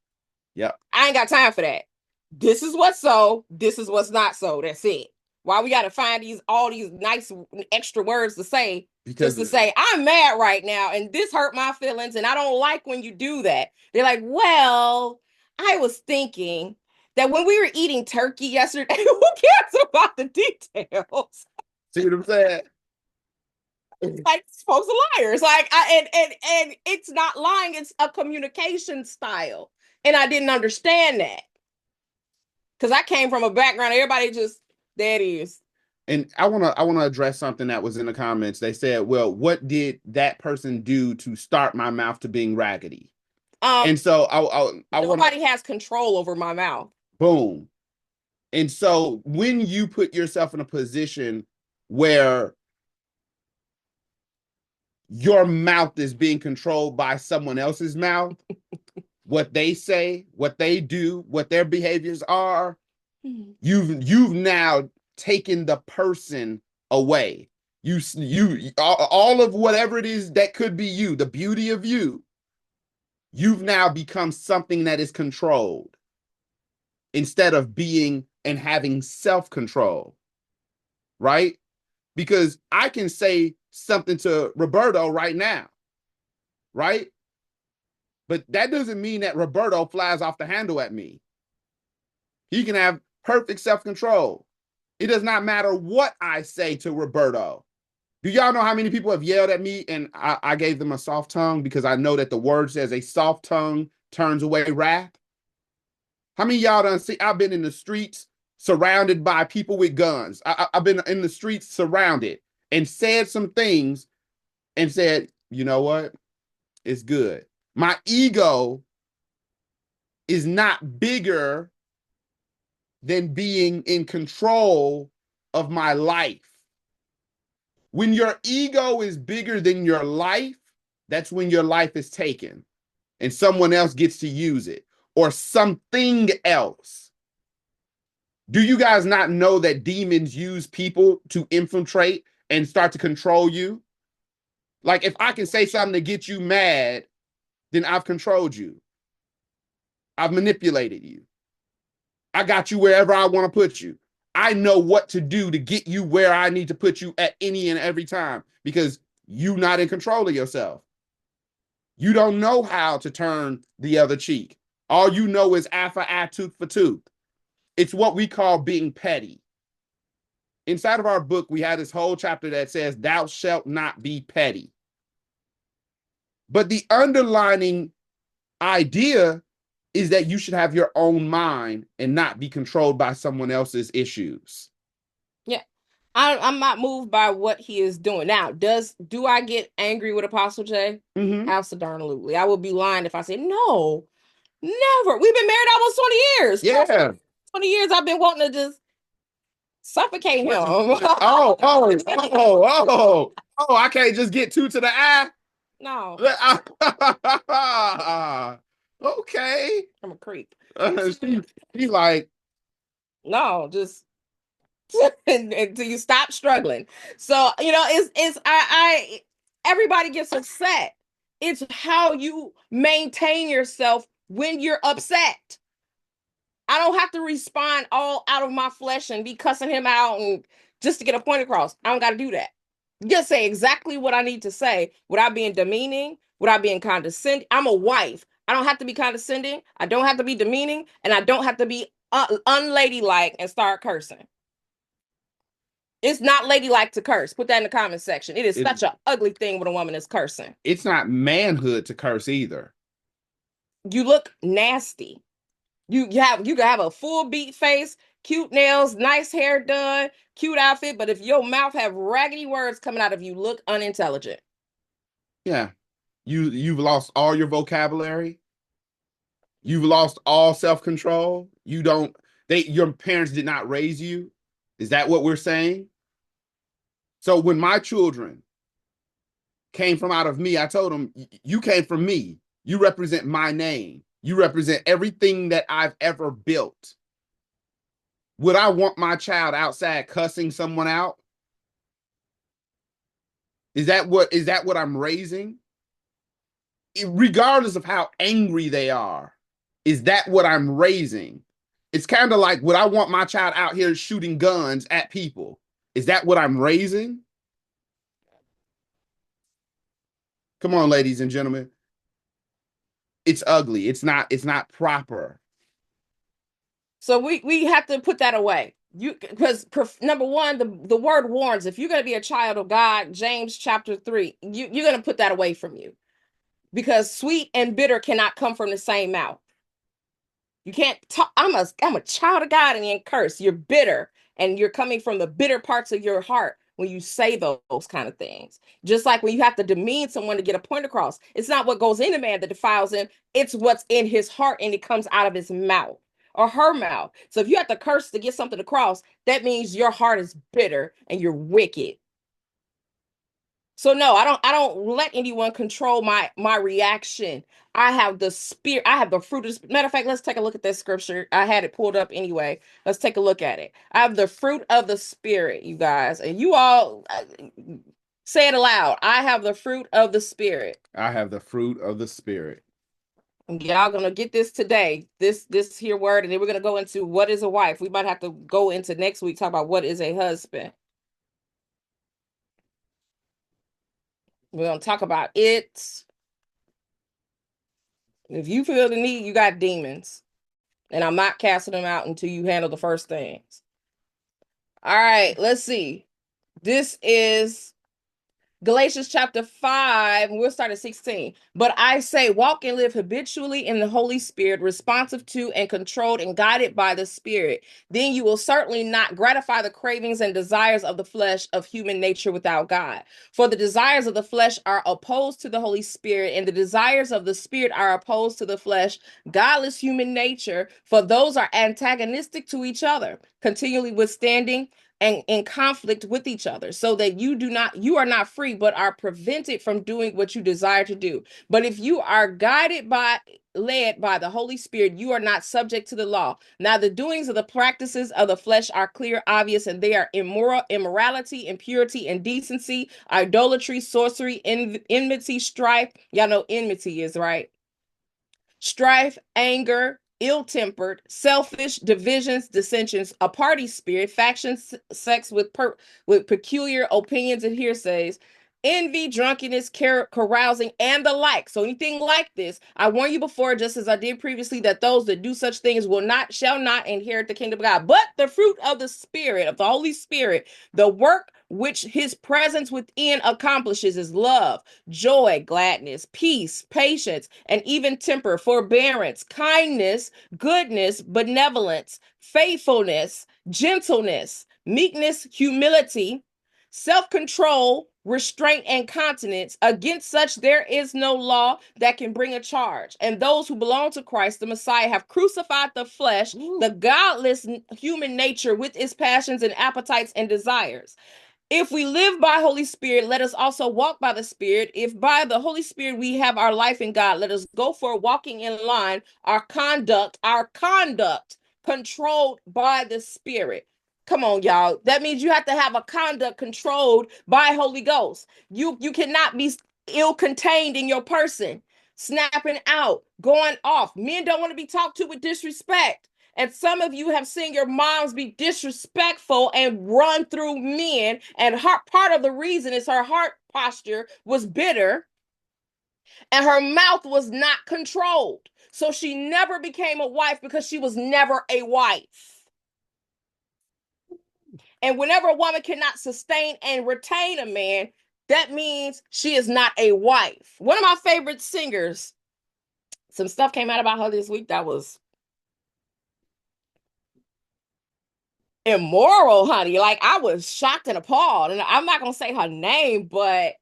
Yep. I ain't got time for that. This is what's so, this is what's not so. That's it. Why we got to find all these nice extra words to say, because just to say, I'm mad right now and this hurt my feelings and I don't like when you do that. They're like, well, I was thinking that when we were eating turkey yesterday, who cares about the details? See what I'm saying? Like folks are liars. Like and it's not lying, it's a communication style. And I didn't understand that. Because I came from a background, everybody just, there it is. And I wanna address something that was in the comments. They said, well, what did that person do to start my mouth to being raggedy? And so nobody has control over my mouth. Boom. And so when you put yourself in a position where your mouth is being controlled by someone else's mouth, what they say, what they do, what their behaviors are, you've now taken the person away. You all of whatever it is that could be you, the beauty of you, you've now become something that is controlled instead of being and having self-control, right? Because I can say something to Roberto right now, right? But that doesn't mean that Roberto flies off the handle at me. He can have perfect self-control. It does not matter what I say to Roberto. Do y'all know how many people have yelled at me and I gave them a soft tongue because I know that the word says a soft tongue turns away wrath? How many of y'all done see? I've been in the streets surrounded by people with guns. I've been in the streets surrounded and said some things and said, you know what? It's good. My ego is not bigger than being in control of my life. When your ego is bigger than your life, that's when your life is taken and someone else gets to use it or something else. Do you guys not know that demons use people to infiltrate and start to control you? Like if I can say something to get you mad, then I've controlled you. I've manipulated you. I got you wherever I want to put you. I know what to do to get you where I need to put you at any and every time because you're not in control of yourself. You don't know how to turn the other cheek. All you know is eye for eye, tooth for tooth. It's what we call being petty. Inside of our book, we have this whole chapter that says, thou shalt not be petty. But the underlining idea is that you should have your own mind and not be controlled by someone else's issues. Yeah. I'm not moved by what he is doing. Now, do I get angry with Apostle J? Mm-hmm. Absolutely. I would be lying if I say, no, Never. We've been married almost 20 years. Yeah. 20 years I've been wanting to just suffocate him. Oh, I can't just get two to the eye. No. Okay. I'm a creep. She like, no, just until you stop struggling. So, it's I everybody gets upset. It's how you maintain yourself when you're upset. I don't have to respond all out of my flesh and be cussing him out and just to get a point across. I don't got to do that. Just say exactly what I need to say without being demeaning, without being condescending. I'm a wife. I don't have to be condescending. I don't have to be demeaning, and I don't have to be unladylike and start cursing. It's not ladylike to curse. Put that in the comment section. It is such an ugly thing when a woman is cursing. It's not manhood to curse either. You look nasty. You can have a full beat face, cute nails, nice hair done, cute outfit, but if your mouth have raggedy words coming out of you, look unintelligent. Yeah. You've lost all your vocabulary. You've lost all self-control. Your parents did not raise you. Is that what we're saying? So when my children came from out of me, I told them, you came from me. You represent my name. You represent everything that I've ever built. Would I want my child outside cussing someone out? Is that what I'm raising? Regardless of how angry they are, is that what I'm raising? It's kind of like, would I want my child out here shooting guns at people? Is that what I'm raising? Come on, ladies and gentlemen. It's ugly. It's not proper. So we have to put that away. Because number one, the word warns. If you're going to be a child of God, James chapter 3, you're going to put that away from you, because sweet and bitter cannot come from the same mouth. You can't talk. I'm a child of God and then curse. You're bitter, and you're coming from the bitter parts of your heart when you say those kind of things. Just like when you have to demean someone to get a point across. It's not what goes in a man that defiles him. It's what's in his heart, and it comes out of his mouth or her mouth. So if you have to curse to get something across, that means your heart is bitter and you're wicked. So no, I don't let anyone control my reaction. I have the spirit, I have the fruit of the, matter of fact, let's take a look at this scripture. I had it pulled up anyway. Let's take a look at it. I have the fruit of the spirit, you guys. And you all say it aloud. I have the fruit of the spirit. I have the fruit of the spirit. Y'all gonna get this today, this here word, and then we're gonna go into what is a wife. We might have to go into next week, talk about what is a husband. We're going to talk about it. If you feel the need, you got demons. And I'm not casting them out until you handle the first things. All right, let's see. This is Galatians chapter 5, we'll start at 16. But I say, walk and live habitually in the Holy Spirit, responsive to and controlled and guided by the Spirit. Then you will certainly not gratify the cravings and desires of the flesh of human nature without God. For the desires of the flesh are opposed to the Holy Spirit, and the desires of the Spirit are opposed to the flesh, godless human nature, for those are antagonistic to each other, continually withstanding and in conflict with each other, so that you are not free, but are prevented from doing what you desire to do. But if you are led by the Holy Spirit, you are not subject to the law. Now the doings of the practices of the flesh are clear, obvious, and they are immorality, impurity, indecency, idolatry, sorcery, enmity, strife. Y'all know enmity is, right? Strife, anger, ill-tempered, selfish, divisions, dissensions, a party spirit, factions, sex with peculiar opinions and hearsays, envy, drunkenness, carousing, and the like. So anything like this, I warn you before, just as I did previously, that those that do such things shall not inherit the kingdom of God. But the fruit of the Spirit, of the Holy Spirit, the work which his presence within accomplishes, is love, joy, gladness, peace, patience, and even temper, forbearance, kindness, goodness, benevolence, faithfulness, gentleness, meekness, humility. self-control, restraint, and continence. Against such there is no law that can bring a charge. And those who belong to Christ, the Messiah, have crucified the flesh, the godless human nature with its passions and appetites and desires. If we live by Holy Spirit, let us also walk by the Spirit. If by the Holy Spirit we have our life in God, let us go for walking in line, our conduct controlled by the Spirit. Come on, y'all. That means you have to have a conduct controlled by Holy Ghost. You cannot be ill-contained in your person, snapping out, going off. Men don't want to be talked to with disrespect. And some of you have seen your moms be disrespectful and run through men. And part of the reason is her heart posture was bitter and her mouth was not controlled. So she never became a wife because she was never a wife. And whenever a woman cannot sustain and retain a man, that means she is not a wife. One of my favorite singers, some stuff came out about her this week that was immoral, honey. Like, I was shocked and appalled. And I'm not gonna say her name, but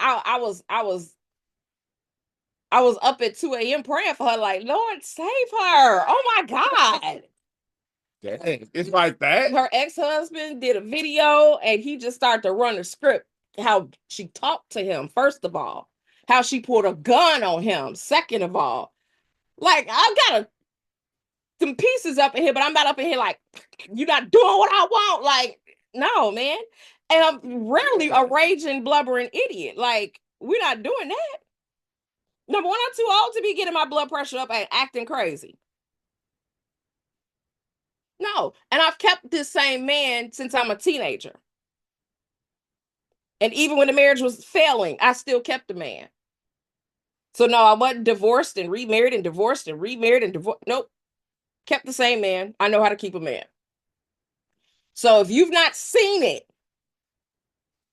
I was up at 2 a.m. praying for her, like, Lord, save her. Oh my God. Dang, it's like that. Her ex-husband did a video and he just started to run the script, how she talked to him, first of all, how she pulled a gun on him, second of all. Like, I've got some pieces up in here, but I'm not up in here like, you're not doing what I want. Like, no, man. And I'm rarely a raging, blubbering idiot. Like, we're not doing that. Number one, I'm too old to be getting my blood pressure up and acting crazy. No. And I've kept this same man since I'm a teenager. And even when the marriage was failing, I still kept the man. So no, I wasn't divorced and remarried and divorced and remarried and divorced. Nope. Kept the same man. I know how to keep a man. So if you've not seen it,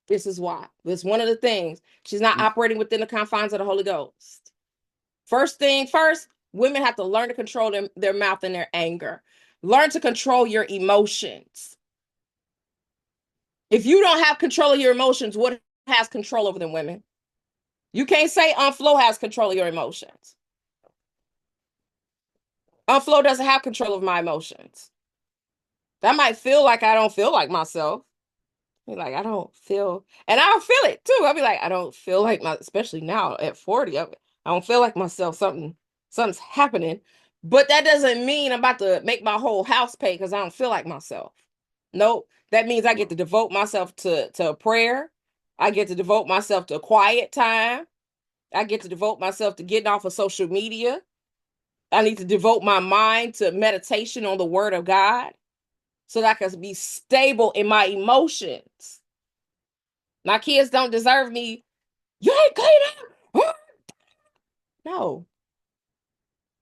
this is why. It's one of the things. She's not operating within the confines of the Holy Ghost. First thing first, women have to learn to control their mouth and their anger. Learn to control your emotions. If you don't have control of your emotions, what has control over them, women? You can't say Flo has control of your emotions. Flo doesn't have control of my emotions. That might feel like I don't feel like myself. Like, I don't feel, and I'll feel it too. I'll be like, I don't feel like especially now at 40, I don't feel like myself. Something's happening. But that doesn't mean I'm about to make my whole house pay because I don't feel like myself. Nope. That means I get to devote myself to prayer. I get to devote myself to quiet time. I get to devote myself to getting off of social media. I need to devote my mind to meditation on the word of God so that I can be stable in my emotions. My kids don't deserve me. You ain't clean up. No.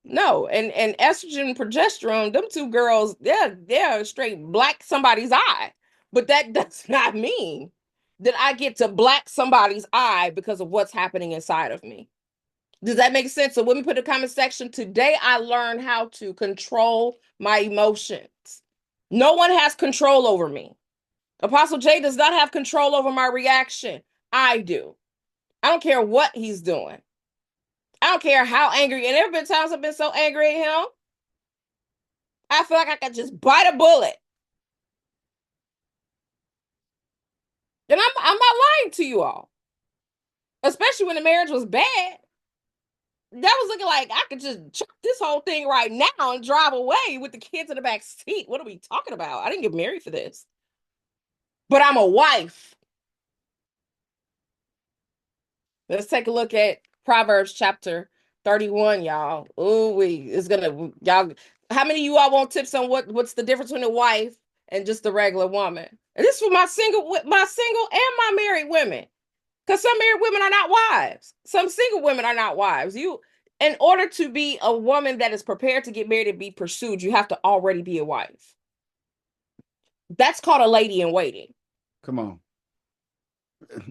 No. And estrogen and progesterone, them two girls, they're straight black somebody's eye. But that does not mean that I get to black somebody's eye because of what's happening inside of me. Does that make sense? So when we put in the comment section, today I learned how to control my emotions. No one has control over me. Apostle J does not have control over my reaction. I do. I don't care what he's doing. I don't care how angry. And there have been times I've been so angry at him, I feel like I could just bite a bullet. And I'm not lying to you all. Especially when the marriage was bad. That was looking like I could just chuck this whole thing right now and drive away with the kids in the back seat. What are we talking about? I didn't get married for this. But I'm a wife. Let's take a look at Proverbs chapter 31, y'all. Ooh, y'all. How many of you all want tips on what's the difference between a wife and just a regular woman? And this is for my single and my married women. Because some married women are not wives. Some single women are not wives. In order to be a woman that is prepared to get married and be pursued, you have to already be a wife. That's called a lady in waiting. Come on.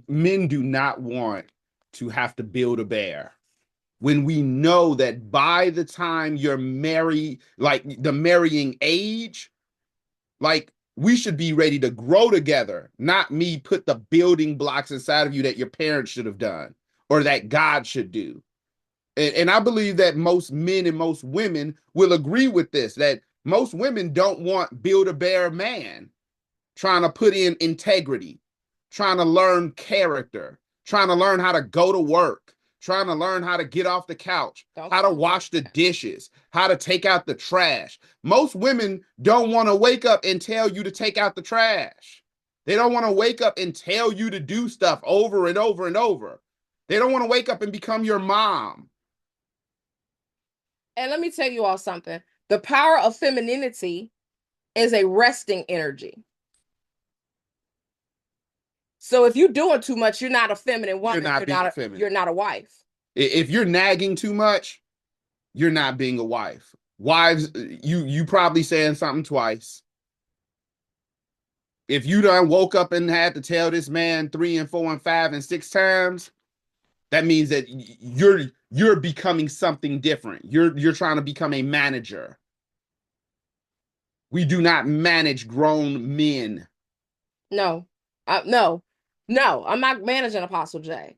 Men do not want to have to build a bear. When we know that by the time you're married, like the marrying age, like we should be ready to grow together, not me put the building blocks inside of you that your parents should have done or that God should do. And I believe that most men and most women will agree with this, that most women don't want Build-A-Bear man trying to put in integrity, trying to learn character, trying to learn how to go to work, trying to learn how to get off the couch, how to wash the dishes, how to take out the trash. Most women don't want to wake up and tell you to take out the trash. They don't want to wake up and tell you to do stuff over and over and over. They don't want to wake up and become your mom. And let me tell you all something. The power of femininity is a resting energy. So if you're doing too much, you're not a feminine woman. You're not a wife. If you're nagging too much, you're not being a wife. Wives, you probably saying something twice. If you done woke up and had to tell this man 3 and 4 and 5 and 6 times, that means that you're becoming something different. You're trying to become a manager. We do not manage grown men. No, no, I'm not managing Apostle J.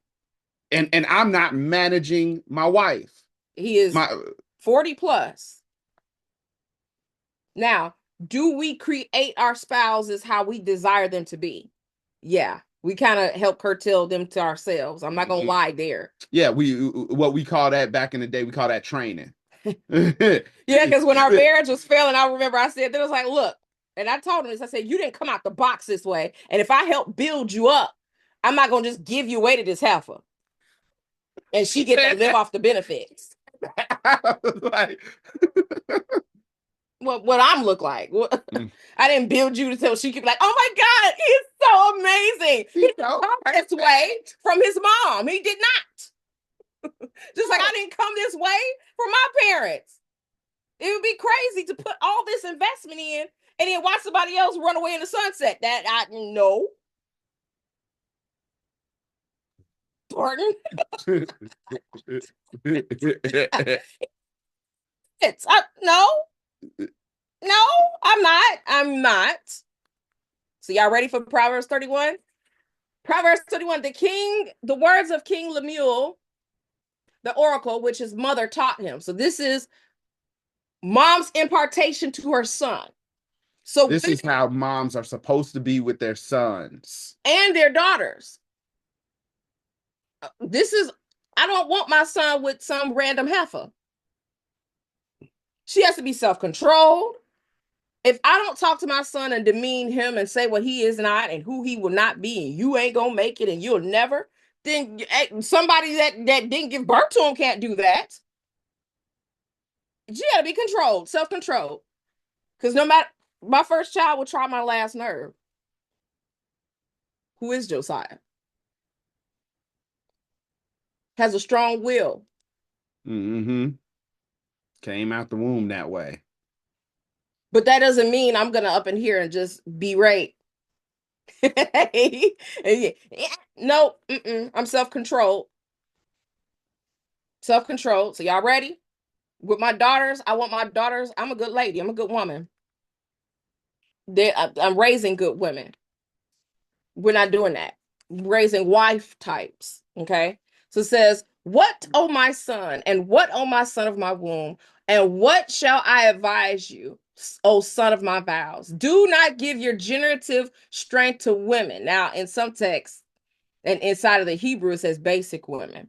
And I'm not managing my wife. He is 40 plus. Now, do we create our spouses how we desire them to be? Yeah. We kind of help curtail them to ourselves. I'm not going to lie there. Yeah, what we call that back in the day, we call that training. Yeah, because when our marriage was failing, I remember I said, it was like, look, and I told him this, I said, you didn't come out the box this way. And if I help build you up, I'm not going to just give you away to this heifer. And she get to live off the benefits. Like, what I'm look like. I didn't build you so she could be like, oh my God, he's so amazing. He didn't come this way from his mom. He did not. Just like I didn't come this way from my parents. It would be crazy to put all this investment in and then watch somebody else run away in the sunset. That I know. Pardon? No, I'm not. So y'all ready for Proverbs 31? Proverbs 31, the words of King Lemuel, the oracle, which his mother taught him. So this is mom's impartation to her son. So this is how moms are supposed to be with their sons. And their daughters. I don't want my son with some random heifer. She has to be self-controlled. If I don't talk to my son and demean him and say what he is not and who he will not be, and you ain't gonna make it and you'll never, then somebody that didn't give birth to him can't do that. She gotta be controlled, self-controlled. Because no matter, my first child will try my last nerve. Who is Josiah? Has a strong will. Mm-hmm. Came out the womb that way. But that doesn't mean I'm gonna up in here and just berate. No, I'm self-controlled. Self-controlled. So y'all ready? With my daughters, I want my daughters. I'm a good lady. I'm a good woman. I'm raising good women. We're not doing that. Raising wife types. Okay. So it says, what, O my son, and what, O my son of my womb, and what shall I advise you, O son of my vows? Do not give your generative strength to women. Now, in some texts, and inside of the Hebrew, it says basic women.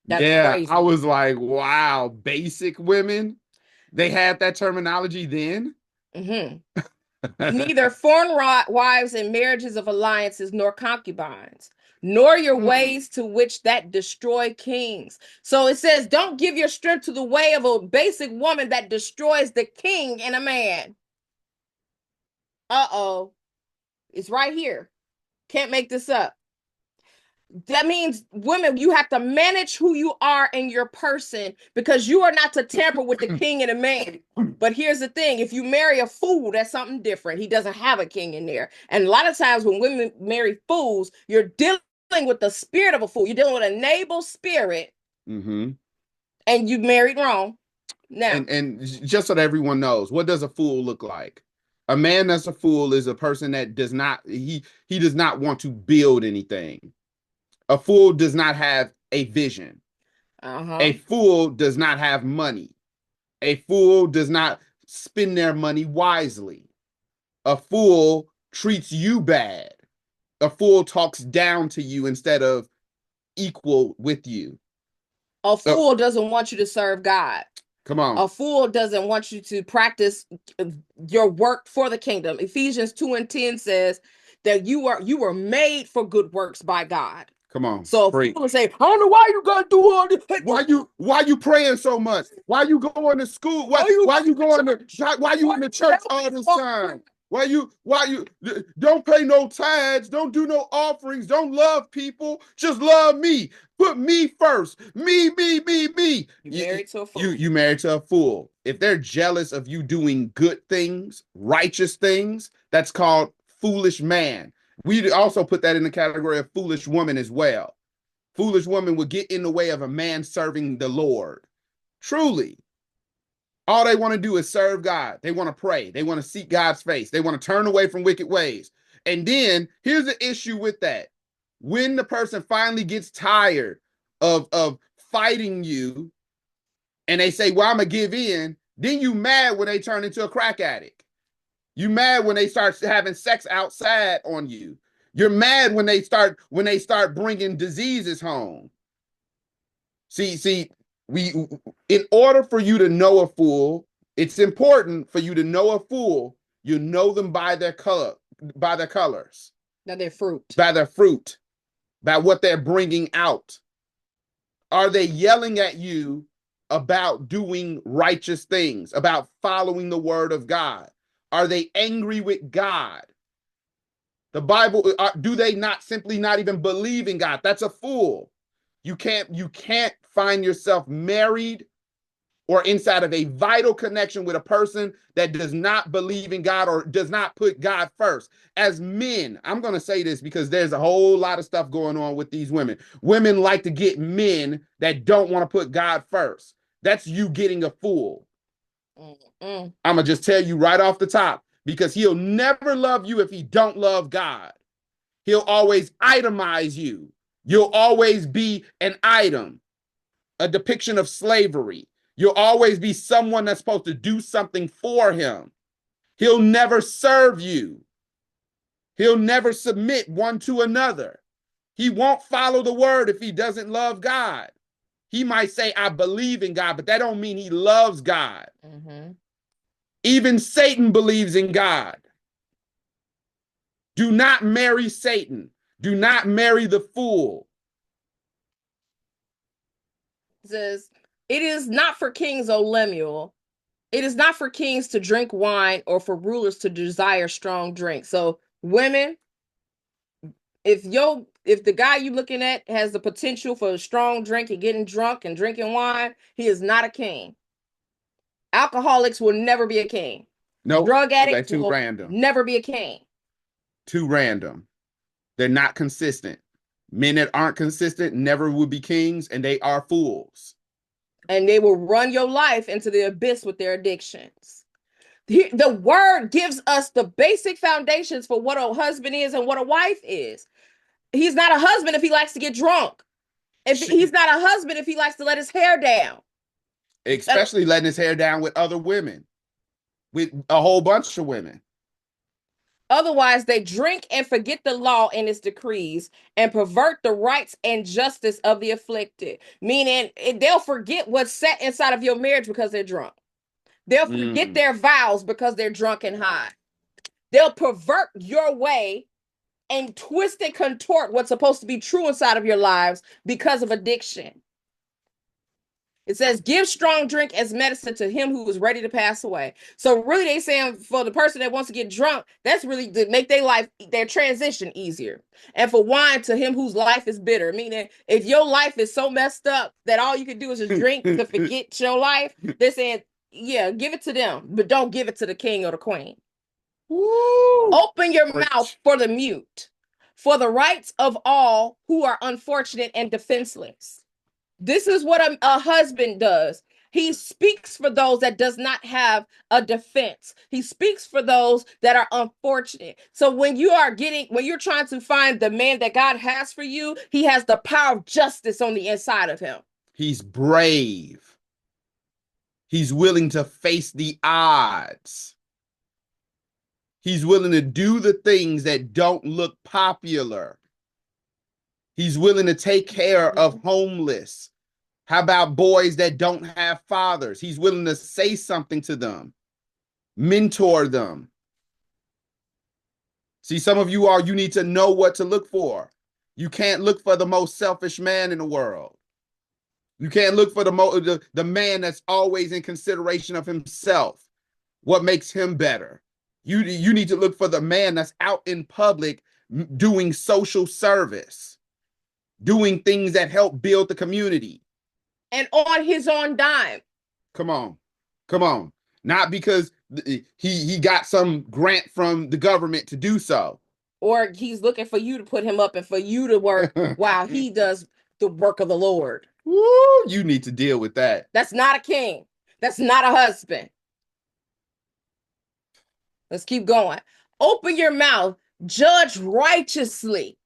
That's crazy. I was like, wow, basic women? They had that terminology then? Mm-hmm. Neither foreign wives and marriages of alliances nor concubines, nor your ways to which that destroy kings. So it says, don't give your strength to the way of a basic woman that destroys the king and a man. Uh-oh. It's right here. Can't make this up. That means, women, you have to manage who you are in your person, because you are not to tamper with the king and a man. But here's the thing. If you marry a fool, that's something different. He doesn't have a king in there. And a lot of times when women marry fools, you're dealing with the spirit of a fool. You're dealing with a navel spirit. Mm-hmm. And you married wrong. Now, and just so that everyone knows, what does a fool look like? A man that's a fool is a person that he does not want to build anything. A fool does not have a vision. A fool does not have money. A fool does not spend their money wisely. A fool treats you bad. A fool talks down to you instead of equal with you. A fool doesn't want you to serve God. Come on. A fool doesn't want you to practice your work for the kingdom. Ephesians 2:10 says that you were made for good works by God. Come on. So people say, I don't know why you gotta do all this. Why you praying so much? Why you going to school? Why you in the church all this time? Why you don't pay no tithes, don't do no offerings, don't love people, just love me. Put me first. Me. You married to a fool. You married to a fool. If they're jealous of you doing good things, righteous things, that's called foolish man. We also put that in the category of foolish woman as well. Foolish woman would get in the way of a man serving the Lord. Truly. All they want to do is serve God. They want to pray. They want to seek God's face. They want to turn away from wicked ways. And then here's the issue with that. When the person finally gets tired of fighting you and they say, well, I'm going to give in, then you mad when they turn into a crack addict. You mad when they start having sex outside on you. You're mad when they start bringing diseases home. See, in order for you to know a fool, it's important for you to know a fool. You know them by their colors, by their fruit, by what they're bringing out. Are they yelling at you about doing righteous things, about following the word of God? Are they angry with God? The Bible, do they not even believe in God? That's a fool. You can't find yourself married or inside of a vital connection with a person that does not believe in God or does not put God first. As men, I'm going to say this because there's a whole lot of stuff going on with these women. Women like to get men that don't want to put God first. That's you getting a fool. I'm going to just tell you right off the top, because he'll never love you if he don't love God. He'll always itemize you. You'll always be an item, a depiction of slavery. You'll always be someone that's supposed to do something for him. He'll never serve you. He'll never submit one to another. He won't follow the word if he doesn't love God. He might say, I believe in God, but that don't mean he loves God. Even Satan believes in God. Do not marry Satan. Do not marry the fool. It says, it is not for kings, O Lemuel. It is not for kings to drink wine or for rulers to desire strong drink. So women, if the guy you looking at has the potential for a strong drink and getting drunk and drinking wine, he is not a king. Alcoholics will never be a king. No, drug addicts too will random. Never be a king. Too random. They're not consistent. Men that aren't consistent never will be kings, and they are fools. And they will run your life into the abyss with their addictions. The word gives us the basic foundations for what a husband is and what a wife is. He's not a husband if he likes to get drunk. He's not a husband if he likes to let his hair down. Especially letting his hair down with other women, with a whole bunch of women. Otherwise, they drink and forget the law and its decrees and pervert the rights and justice of the afflicted. Meaning, they'll forget what's set inside of your marriage because they're drunk. They'll forget their vows because they're drunk and high. They'll pervert your way and twist and contort what's supposed to be true inside of your lives because of addiction. It says, give strong drink as medicine to him who is ready to pass away. So really they saying for the person that wants to get drunk, that's really to make their transition easier. And for wine to him whose life is bitter, meaning if your life is so messed up that all you can do is just drink to forget your life, they're saying, yeah, give it to them, but don't give it to the king or the queen. Woo! Open your mouth for the mute, for the rights of all who are unfortunate and defenseless. This is what a husband does. He speaks for those that does not have a defense. He speaks for those that are unfortunate. So when you're trying to find the man that God has for you, he has the power of justice on the inside of him. He's brave. He's willing to face the odds. He's willing to do the things that don't look popular. He's willing to take care of homeless. How about boys that don't have fathers? He's willing to say something to them, mentor them. See, some of you need to know what to look for. You can't look for the most selfish man in the world. You can't look for the man that's always in consideration of himself, what makes him better. You need to look for the man that's out in public doing social service, doing things that help build the community. And on his own dime. Come on. Not because he got some grant from the government to do so. Or he's looking for you to put him up and for you to work while he does the work of the Lord. Woo, you need to deal with that. That's not a king. That's not a husband. Let's keep going. Open your mouth, judge righteously,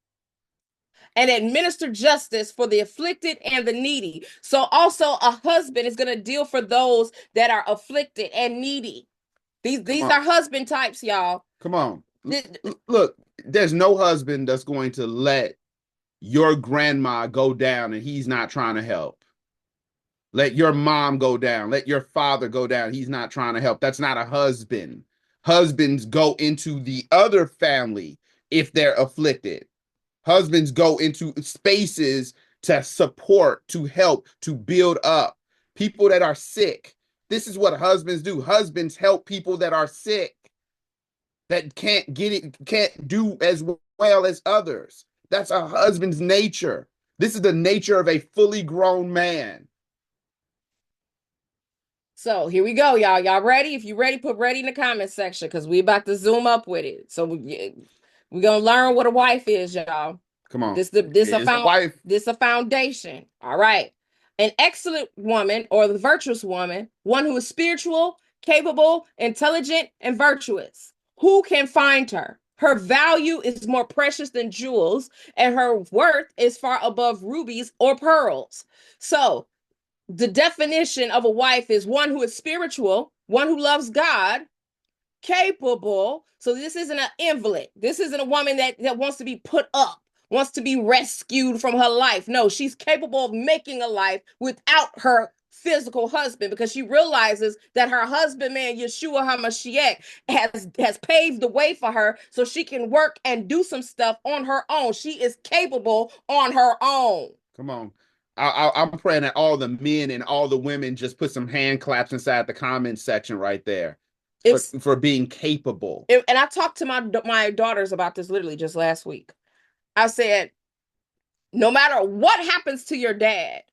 and administer justice for the afflicted and the needy. So also a husband is going to deal for those that are afflicted and needy. These are husband types, y'all. Come on. Look, there's no husband that's going to let your grandma go down and he's not trying to help. Let your mom go down. Let your father go down. He's not trying to help. That's not a husband. Husbands go into the other family if they're afflicted. Husbands go into spaces to support, to help, to build up people that are sick. This is what husbands do. Husbands help people that are sick, that can't do as well as others. That's a husband's nature. This is the nature of a fully grown man. So here we go, y'all. Y'all ready? If you ready, put ready in the comment section because we about to zoom up with it. So we're gonna learn what a wife is, y'all. Come on. This a foundation. All right. An excellent woman or the virtuous woman, one who is spiritual, capable, intelligent, and virtuous. Who can find her? Her value is more precious than jewels, and her worth is far above rubies or pearls. So the definition of a wife is one who is spiritual, one who loves God, capable. So this isn't an invalid. This isn't a woman that wants to be put up, wants to be rescued from her life. No, she's capable of making a life without her physical husband because she realizes that her husband, man, Yeshua HaMashiach, has paved the way for her so she can work and do some stuff on her own. She is capable on her own. Come on. I'm praying that all the men and all the women just put some hand claps inside the comment section right there for being capable. And I talked to my daughters about this literally just last week. I said, no matter what happens to your dad,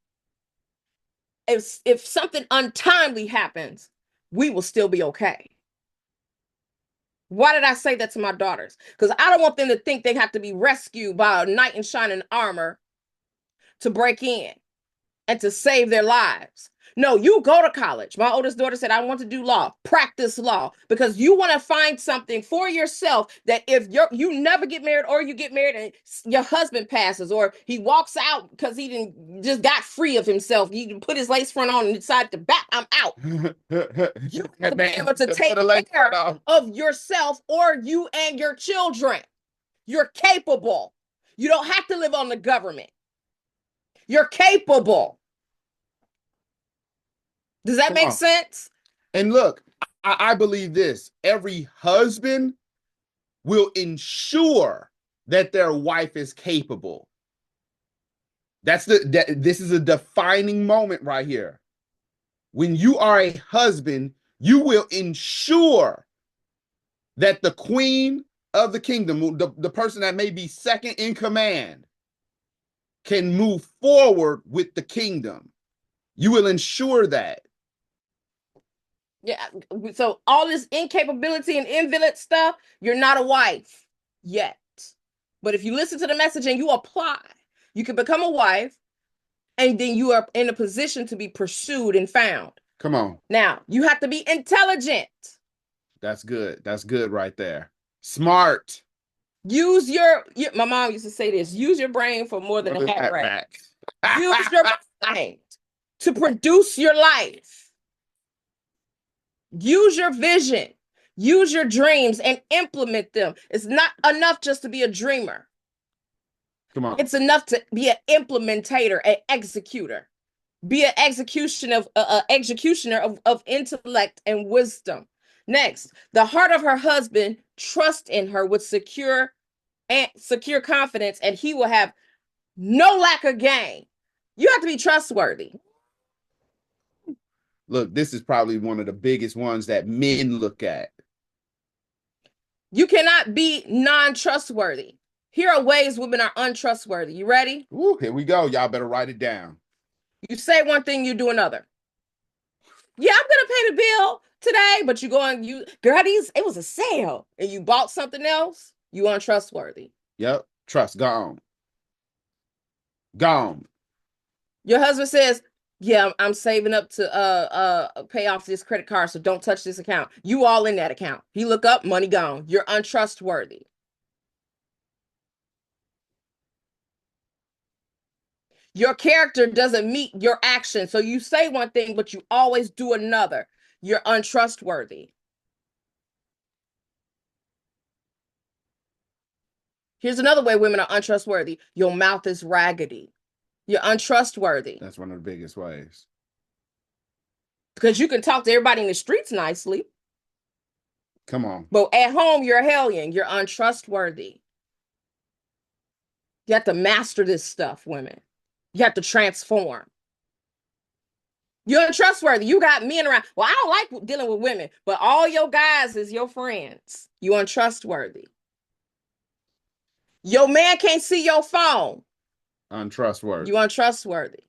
if something untimely happens, we will still be okay. Why did I say that to my daughters? Because I don't want them to think they have to be rescued by a knight in shining armor to break in and to save their lives. No, you go to college. My oldest daughter said, I want to do law, practice law, because you want to find something for yourself that if you never get married or you get married and your husband passes or he walks out because he just got free of himself. He put his lace front on and decided to back, I'm out. You have to be able to take care of yourself or you and your children. You're capable. You don't have to live on the government. You're capable. Does that make sense? And look, I believe this. Every husband will ensure that their wife is capable. This is a defining moment right here. When you are a husband, you will ensure that the queen of the kingdom, the person that may be second in command, can move forward with the kingdom. You will ensure that. Yeah. So all this incapability and invalid stuff, you're not a wife yet. But if you listen to the message and you apply, you can become a wife and then you are in a position to be pursued and found. Come on. Now, you have to be intelligent. That's good. That's good right there. Smart. Use my mom used to say this, use your brain for more than a hat rack. Use your brain to produce your life. Use your vision. Use your dreams and implement them. It's not enough just to be a dreamer. Come on. It's enough to be an implementator, an executor. Be an executioner of intellect and wisdom. Next, the heart of her husband trust in her with secure confidence, and he will have no lack of gain. You have to be trustworthy. Look, this is probably one of the biggest ones that men look at. You cannot be non-trustworthy. Here are ways women are untrustworthy. You ready? Ooh, here we go. Y'all better write it down. You say one thing, you do another. Yeah, I'm gonna pay the bill today, but you go and it was a sale and you bought something else. You untrustworthy. Yep. Trust gone. Gone. Your husband says, yeah, I'm saving up to pay off this credit card, so don't touch this account. You all in that account. He look up, money gone. You're untrustworthy. Your character doesn't meet your action. So you say one thing, but you always do another. You're untrustworthy. Here's another way women are untrustworthy. Your mouth is raggedy. You're untrustworthy. That's one of the biggest ways. Because you can talk to everybody in the streets nicely. Come on. But at home, you're a hellion. You're untrustworthy. You have to master this stuff, women. You have to transform. You're untrustworthy. You got men around. Well, I don't like dealing with women, but all your guys is your friends. You're untrustworthy. Your man can't see your phone. Untrustworthy. You're untrustworthy.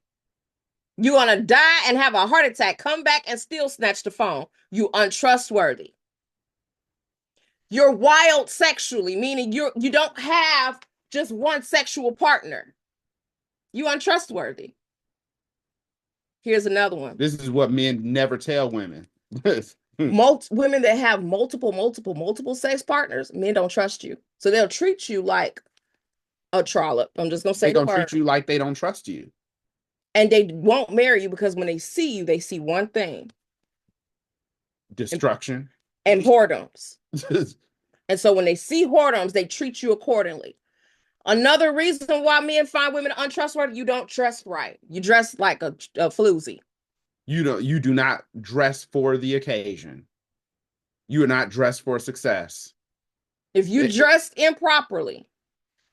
You're going to die and have a heart attack, come back and still snatch the phone. You untrustworthy. You're wild sexually, meaning you don't have just one sexual partner. You untrustworthy. Here's another one. This is what men never tell women. Women that have multiple sex partners, men don't trust you. So they'll treat you like a trollop. I'm just going to say they're going to treat you like they don't trust you. And they won't marry you because when they see you, they see one thing. Destruction. And whoredoms. And so when they see whoredoms, they treat you accordingly. Another reason why men find women untrustworthy, you don't dress right. You dress like a floozy. You do not dress for the occasion. You are not dressed for success. If you dressed improperly,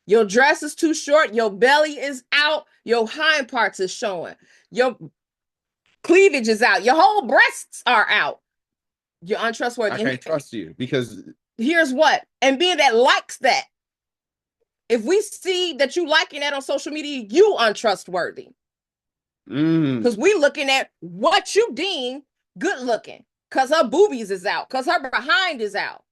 your dress is too short, your belly is out, your hind parts is showing, your cleavage is out, your whole breasts are out. You're untrustworthy. I can't trust you because here's what, and being that likes that, if we see that you liking that on social media, you untrustworthy. Because we looking at what you deem good looking. Because her boobies is out. Because her behind is out.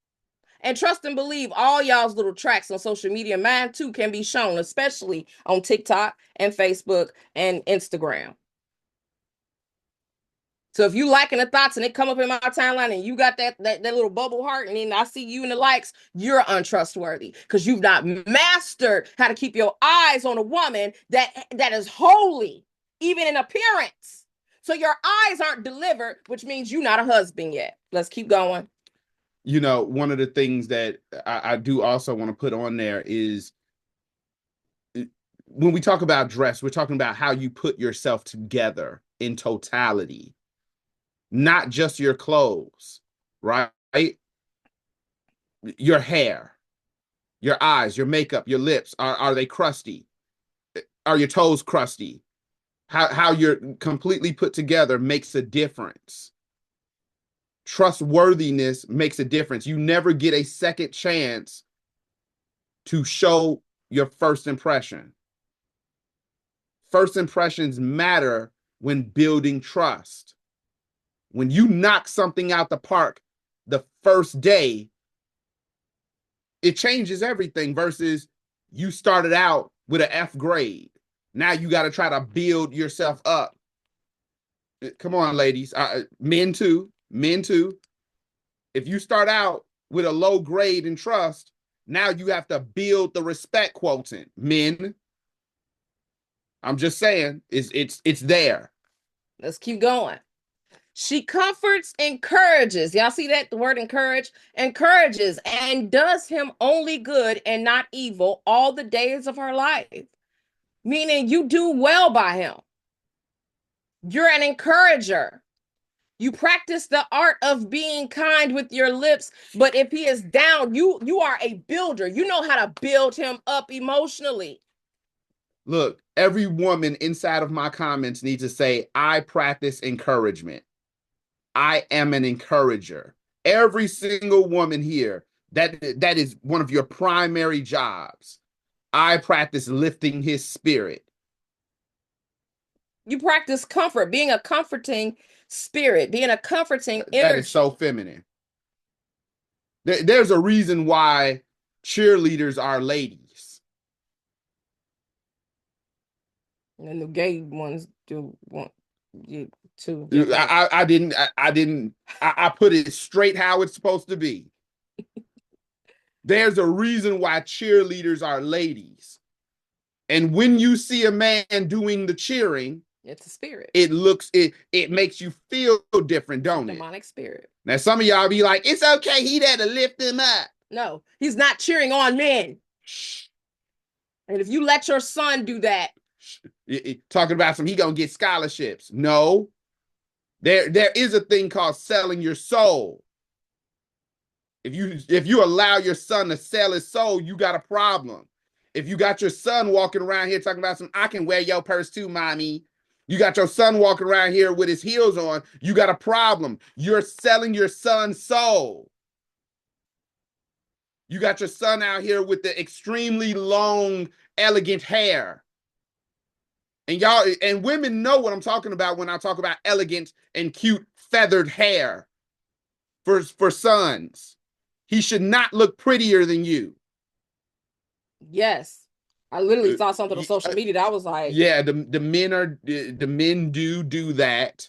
And trust and believe all y'all's little tracks on social media, mine too, can be shown, especially on TikTok and Facebook and Instagram. So if you liking the thoughts and it come up in my timeline and you got that little bubble heart and then I see you in the likes, you're untrustworthy because you've not mastered how to keep your eyes on a woman that is holy, even in appearance. So your eyes aren't delivered, which means you're not a husband yet. Let's keep going. You know, one of the things that I do also want to put on there is when we talk about dress, we're talking about how you put yourself together in totality. Not just your clothes, right? Your hair, your eyes, your makeup, your lips. Are they crusty? Are your toes crusty? How you're completely put together makes a difference. Trustworthiness makes a difference. You never get a second chance to show your first impression. First impressions matter when building trust. When you knock something out the park the first day, it changes everything versus you started out with an F grade. Now you got to try to build yourself up Come on, ladies. Men too. Men too. If you start out with a low grade in trust, now you have to build the respect quotient. Men, I'm just saying, it's there. Let's keep going. She comforts, encourages. Y'all see that? The word encourage? Encourages and does him only good and not evil all the days of her life. Meaning you do well by him. You're an encourager. You practice the art of being kind with your lips, but if he is down, you are a builder. You know how to build him up emotionally. Look, every woman inside of my comments needs to say, I practice encouragement. I am an encourager. Every single woman here, that is one of your primary jobs. I practice lifting his spirit. You practice comfort, being a comforting spirit, being a comforting energy. That is so feminine. There's a reason why cheerleaders are ladies. And the gay ones do want you to. I put it straight how it's supposed to be. There's a reason why cheerleaders are ladies. And when you see a man doing the cheering, it's a spirit. It makes you feel different, don't it? Demonic spirit. Now, some of y'all be like, it's okay, he had to lift him up. No, he's not cheering on men. Shh. And if you let your son do that. Talking about he gonna get scholarships. No. There is a thing called selling your soul. If you allow your son to sell his soul, you got a problem. If you got your son walking around here talking about I can wear your purse too, mommy. You got your son walking around here with his heels on, you got a problem. You're selling your son's soul. You got your son out here with the extremely long, elegant hair. And y'all, and women know what I'm talking about when I talk about elegant and cute feathered hair for sons. He should not look prettier than you. Yes. I literally saw something on social media that I was like, yeah, the men do that,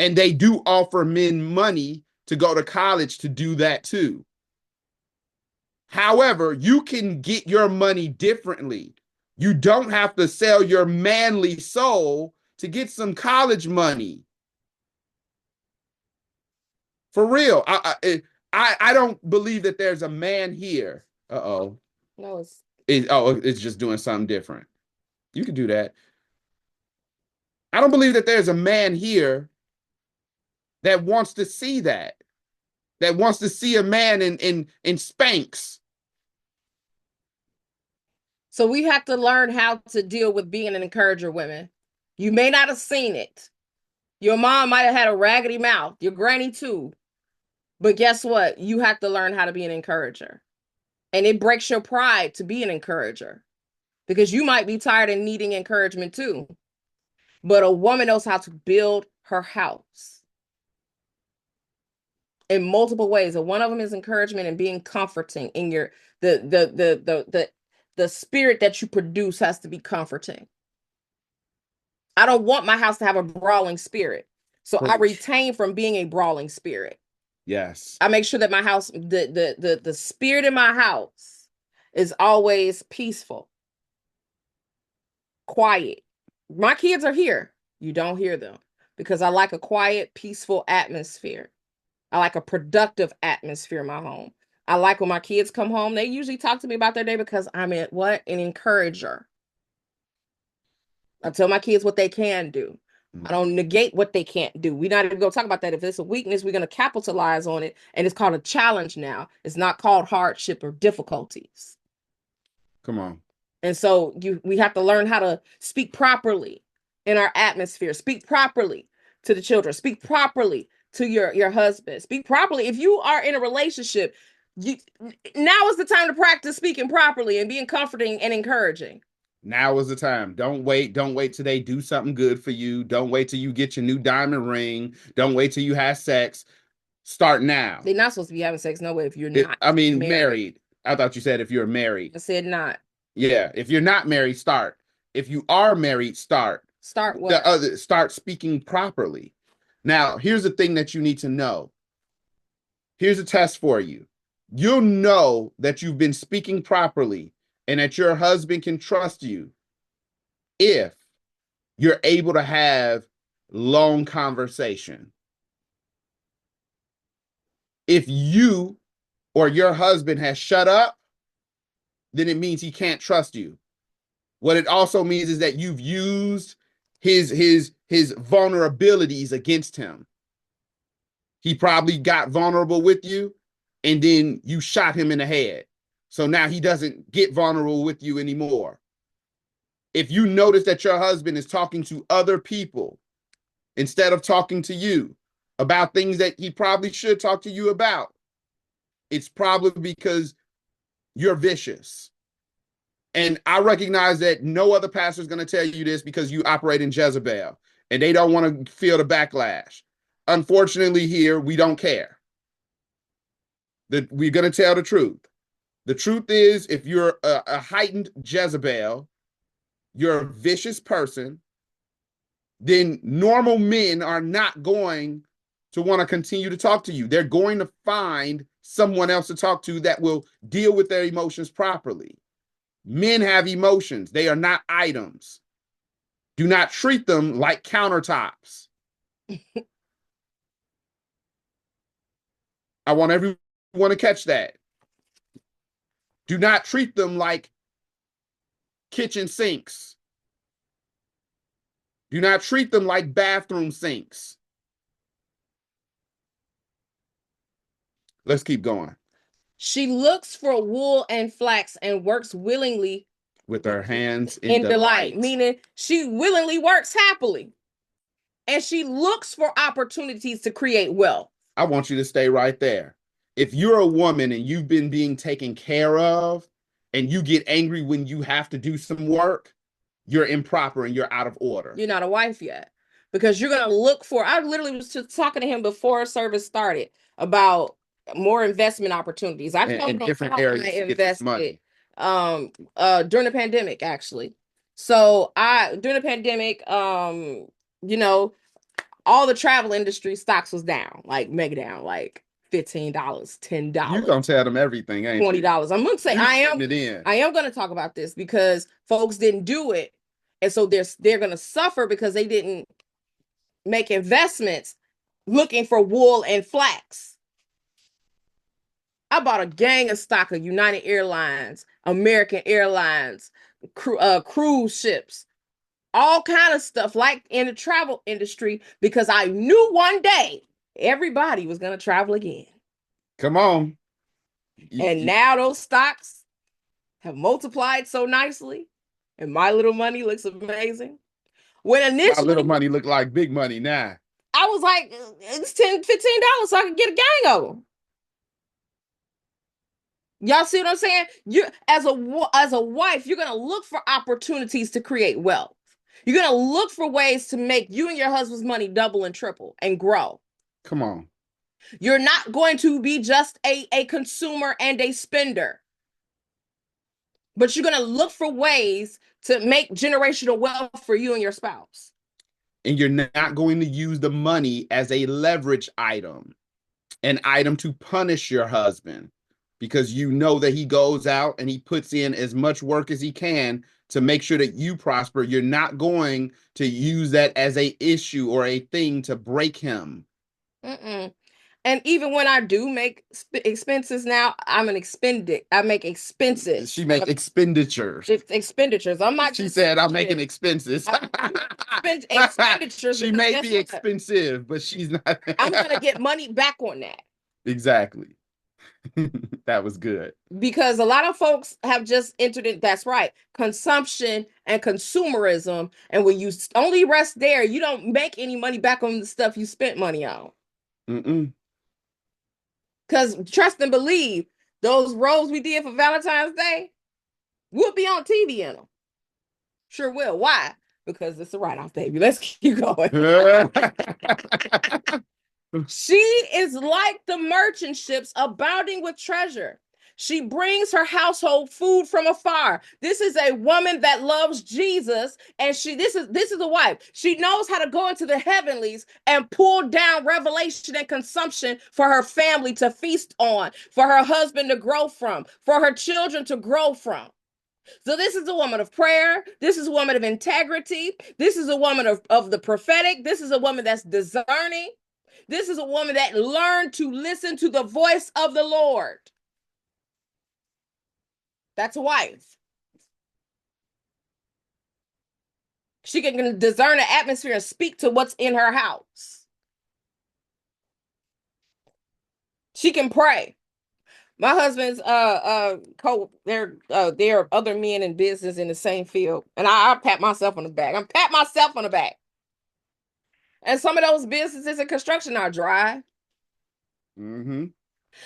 and they do offer men money to go to college to do that too. However, you can get your money differently. You don't have to sell your manly soul to get some college money. For real, I don't believe that there's a man here. No, it's just doing something different. You can do that. I don't believe that there's a man here that wants to see that wants to see a man in Spanx. So we have to learn how to deal with being an encourager, women. You may not have seen it. Your mom might have had a raggedy mouth, your granny too. But guess what? You have to learn how to be an encourager. And it breaks your pride to be an encourager because you might be tired and needing encouragement too. But a woman knows how to build her house in multiple ways. And one of them is encouragement and being comforting in your the spirit that you produce has to be comforting. I don't want my house to have a brawling spirit. So I retain from being a brawling spirit. Yes. I make sure that my house, the spirit in my house is always peaceful, quiet. My kids are here. You don't hear them because I like a quiet, peaceful atmosphere. I like a productive atmosphere in my home. I like when my kids come home, they usually talk to me about their day because I'm an encourager. I tell my kids what they can do. I don't negate what they can't do. We're not even going to talk about that. If it's a weakness, we're going to capitalize on it. And it's called a challenge now. It's not called hardship or difficulties. Come on. And so we have to learn how to speak properly in our atmosphere. Speak properly to the children. Speak properly to your husband. Speak properly. If you are in a relationship, now is the time to practice speaking properly and being comforting and encouraging. Now is the time. Don't wait till they do something good for you. Don't wait till you get your new diamond ring. Don't wait till you have sex. Start now. They're not supposed to be having sex no way if you're not married. I thought you said if you're married. I said not. Yeah, if you're not married, start. If you are married, start. Start what? Start speaking properly. Now, here's the thing that you need to know. Here's a test for you. You'll know that you've been speaking properly and that your husband can trust you if you're able to have long conversation. If you or your husband has shut up, then it means he can't trust you. What it also means is that you've used his vulnerabilities against him. He probably got vulnerable with you, and then you shot him in the head. So now he doesn't get vulnerable with you anymore. If you notice that your husband is talking to other people instead of talking to you about things that he probably should talk to you about, it's probably because you're vicious. And I recognize that no other pastor is going to tell you this because you operate in Jezebel and they don't want to feel the backlash. Unfortunately, here, we don't care. We're going to tell the truth. The truth is, if you're a heightened Jezebel, you're a vicious person, then normal men are not going to want to continue to talk to you. They're going to find someone else to talk to that will deal with their emotions properly. Men have emotions. They are not items. Do not treat them like countertops. I want everyone to catch that. Do not treat them like kitchen sinks. Do not treat them like bathroom sinks. Let's keep going. She looks for wool and flax and works willingly with her hands in delight, meaning she willingly works happily. And she looks for opportunities to create wealth. I want you to stay right there. If you're a woman and you've been being taken care of and you get angry when you have to do some work, you're improper and you're out of order. You're not a wife yet. Because you're going to look for, I literally was just talking to him before service started about more investment opportunities. I told him different areas I invested money. During the pandemic, actually. So during the pandemic, you know, all the travel industry stocks was down, like mega down, like $15, $10. You gonna tell them everything, ain't $20. You? I'm gonna say I am gonna talk about this because folks didn't do it, and so they're gonna suffer because they didn't make investments looking for wool and flax. I bought a gang of stock of United Airlines, American Airlines, cruise ships, all kind of stuff like in the travel industry because I knew one day everybody was going to travel again. Come on. And now those stocks have multiplied so nicely and my little money looks amazing. When initially my little money look like big money now. I was like, it's $10, $15 so I can get a gang of them. Y'all see what I'm saying? You as a wife, you're going to look for opportunities to create wealth. You're going to look for ways to make you and your husband's money double and triple and grow. Come on. You're not going to be just a consumer and a spender. But you're going to look for ways to make generational wealth for you and your spouse. And you're not going to use the money as a leverage item, an item to punish your husband, because you know that he goes out and he puts in as much work as he can to make sure that you prosper. You're not going to use that as a issue or a thing to break him. And even when I do make expenses now, I make expenses. She makes expenditures. Expenditures. I'm not. She said I'm making expenses. Expenditures. She may be expensive, but she's not. I'm gonna get money back on that. Exactly. That was good. Because a lot of folks have just entered it. That's right. Consumption and consumerism. And when you only rest there, you don't make any money back on the stuff you spent money on. Because trust and believe, those roles we did for Valentine's Day, we'll be on TV in them. Sure will. Why? Because it's a write-off, baby. Let's keep going. She is like the merchant ships abounding with treasure. She brings her household food from afar. This is a woman that loves Jesus, and this is a wife. She knows how to go into the heavenlies and pull down revelation and consumption for her family to feast on, for her husband to grow from, for her children to grow from. So this is a woman of prayer. This is a woman of integrity. This is a woman of the prophetic. This is a woman that's discerning. This is a woman that learned to listen to the voice of the Lord. That's a wife. She can discern the atmosphere and speak to what's in her house. She can pray. My husband's there are other men in business in the same field, and I pat myself on the back. I'm pat myself on the back. And some of those businesses in construction are dry. Mm-hmm.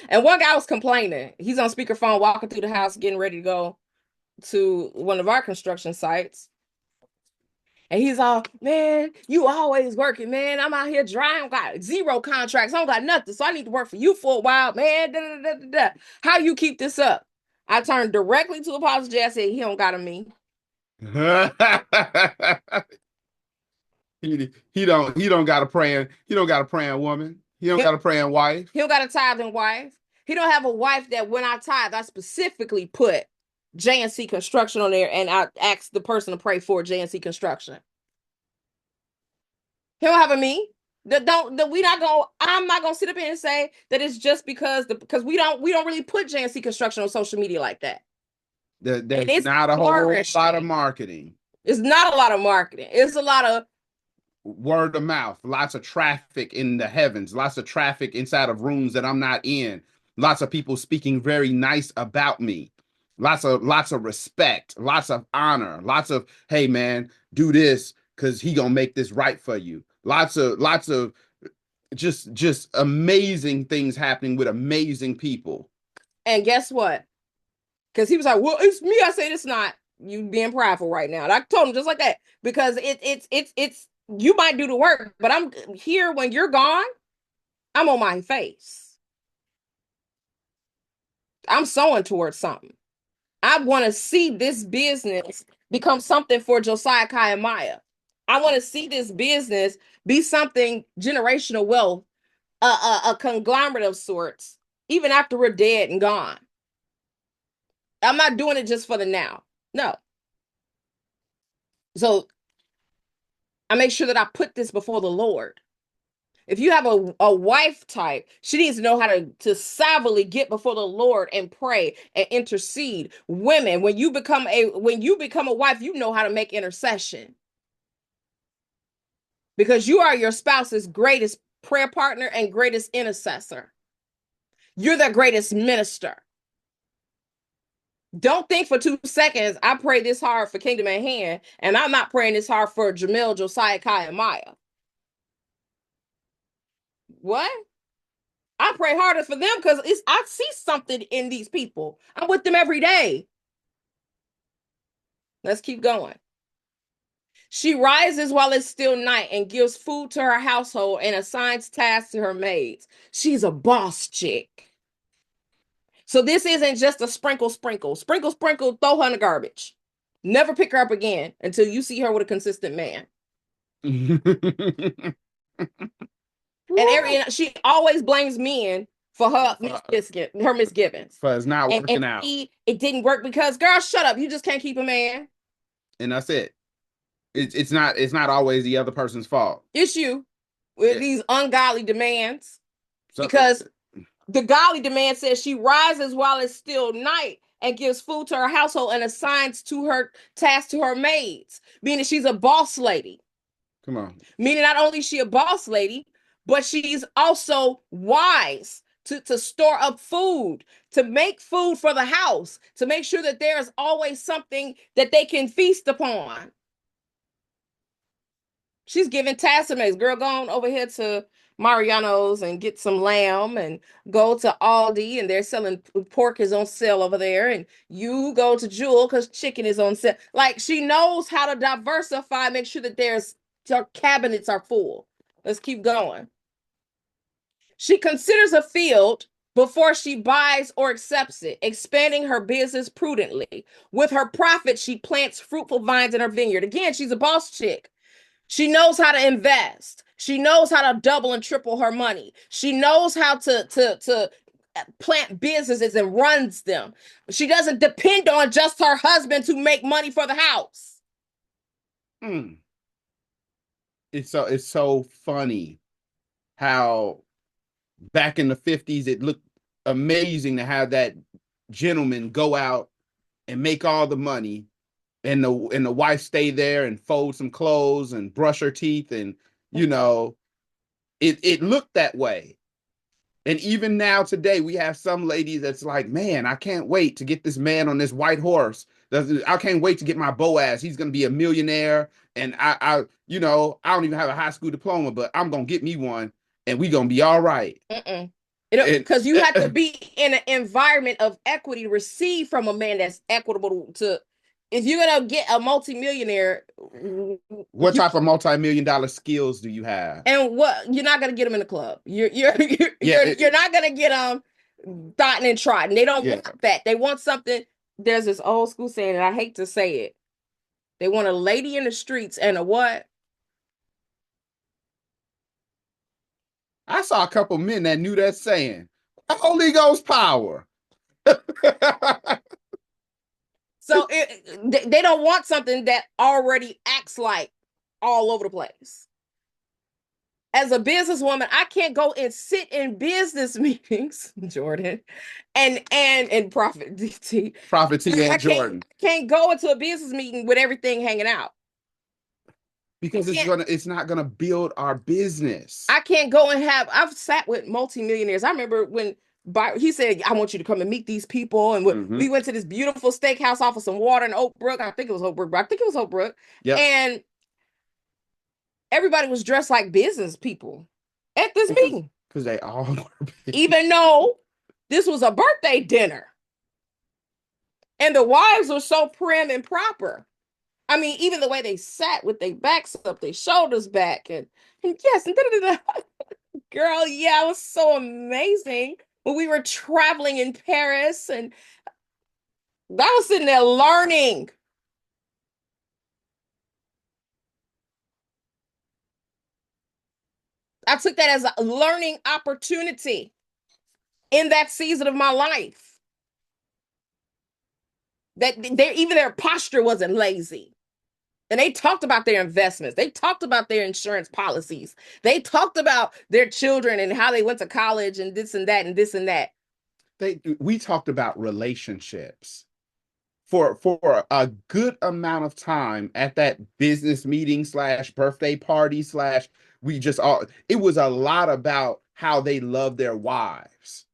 And one guy was complaining. He's on speakerphone walking through the house, getting ready to go to one of our construction sites. And he's all, man, you always working, man. I'm out here dry. I got 0 contracts. I don't got nothing. So I need to work for you for a while, man. Da, da, da, da, da. How you keep this up? I turned directly to Apostle J. I said, he don't got a me. he don't got a praying woman. He don't got a praying wife. He don't got a tithing wife. He don't have a wife that when I tithe, I specifically put J&C Construction on there, and I asked the person to pray for J&C Construction. He don't have a me. I'm not gonna sit up here and say that it's just because we don't really put J&C Construction on social media like that. There's not a whole lot of marketing. It's not a lot of marketing. It's a lot of word of mouth, lots of traffic in the heavens, lots of traffic inside of rooms that I'm not in, lots of people speaking very nice about me, lots of respect, lots of honor, lots of, hey man, do this because he gonna make this right for you. Lots of just amazing things happening with amazing people. And guess what? Because he was like, well, it's me. I said, it's not. You being prideful right now. And I told him just like that, because it's you might do the work, but I'm here when you're gone. I'm on my face. I'm sowing towards something. I want to see this business become something for Josiah, Kai, and Maya. I want to see this business be something generational wealth, a conglomerate of sorts, even after we're dead and gone. I'm not doing it just for the now. No. So I make sure that I put this before the Lord. If you have a wife type, she needs to know how to savvily get before the Lord and pray and intercede. Women, when you become a wife, you know how to make intercession, because you are your spouse's greatest prayer partner and greatest intercessor. You're their greatest minister. Don't think for 2 seconds, I pray this hard for Kingdom at Hand, and I'm not praying this hard for Jermael, Josiah, Kai, and Maya. What? I pray harder for them because I see something in these people. I'm with them every day. Let's keep going. She rises while it's still night and gives food to her household and assigns tasks to her maids. She's a boss chick. So this isn't just a sprinkle, throw her in the garbage. Never pick her up again until you see her with a consistent man. And she always blames men for her misgivings. For it's not working out. It didn't work because, girl, shut up. You just can't keep a man. And that's it. It's not always the other person's fault. It's you with these ungodly demands. Because the godly demand says she rises while it's still night and gives food to her household and assigns to her tasks to her maids, meaning she's a boss lady. Come on. Meaning not only is she a boss lady, but she's also wise to store up food, to make food for the house, to make sure that there's always something that they can feast upon. She's giving tasks. Girl, go on over here to Mariano's and get some lamb, and go to Aldi and they're selling pork is on sale over there, and you go to Jewel because chicken is on sale. Like, she knows how to diversify, make sure that her cabinets are full. Let's keep going. She considers a field before she buys or accepts it, expanding her business prudently. With her profit, she plants fruitful vines in her vineyard. Again, she's a boss chick. She knows how to invest. She knows how to double and triple her money. She knows how to plant businesses and runs them. She doesn't depend on just her husband to make money for the house. It's so funny how back in the 50s it looked amazing to have that gentleman go out and make all the money, and the wife stay there and fold some clothes and brush her teeth, and it looked that way. And even now today, we have some ladies that's like, man, I can't wait to get this man on this white horse. I can't wait to get my Boaz. He's going to be a millionaire. And I don't even have a high school diploma, but I'm going to get me one and we going to be all right. Because you have to be in an environment of equity to receive from a man that's equitable to, if you're going to get a multimillionaire. What type of multi-million-dollar skills do you have? And what, you're not going to get them in the club. You're not going to get them dotting and trotting. They don't want that. They want something. There's this old school saying, and I hate to say it. They want a lady in the streets and a what? I saw a couple men that knew that saying. Holy Ghost power. So they don't want something that already acts like all over the place. As a businesswoman, I can't go and sit in business meetings, Jordan, and Prophet T and Jordan. Can't go into a business meeting with everything hanging out. Because it's not gonna build our business. I can't go and I've sat with multimillionaires. I remember when he said, I want you to come and meet these people. And we went to this beautiful steakhouse off of some water in Oak Brook. I think it was Oak Brook. Yep. And everybody was dressed like business people at this meeting. Because they all were. Even though this was a birthday dinner. And the wives were so prim and proper. I mean, even the way they sat with their backs up, their shoulders back, and yes, and girl, yeah, it was so amazing. When we were traveling in Paris, and I was sitting there learning. I took that as a learning opportunity in that season of my life. That even their posture wasn't lazy. And they talked about their investments. They talked about their insurance policies. They talked about their children and how they went to college and this and that and this and that. We talked about relationships for a good amount of time at that business meeting / birthday party / it was a lot about how they love their wives.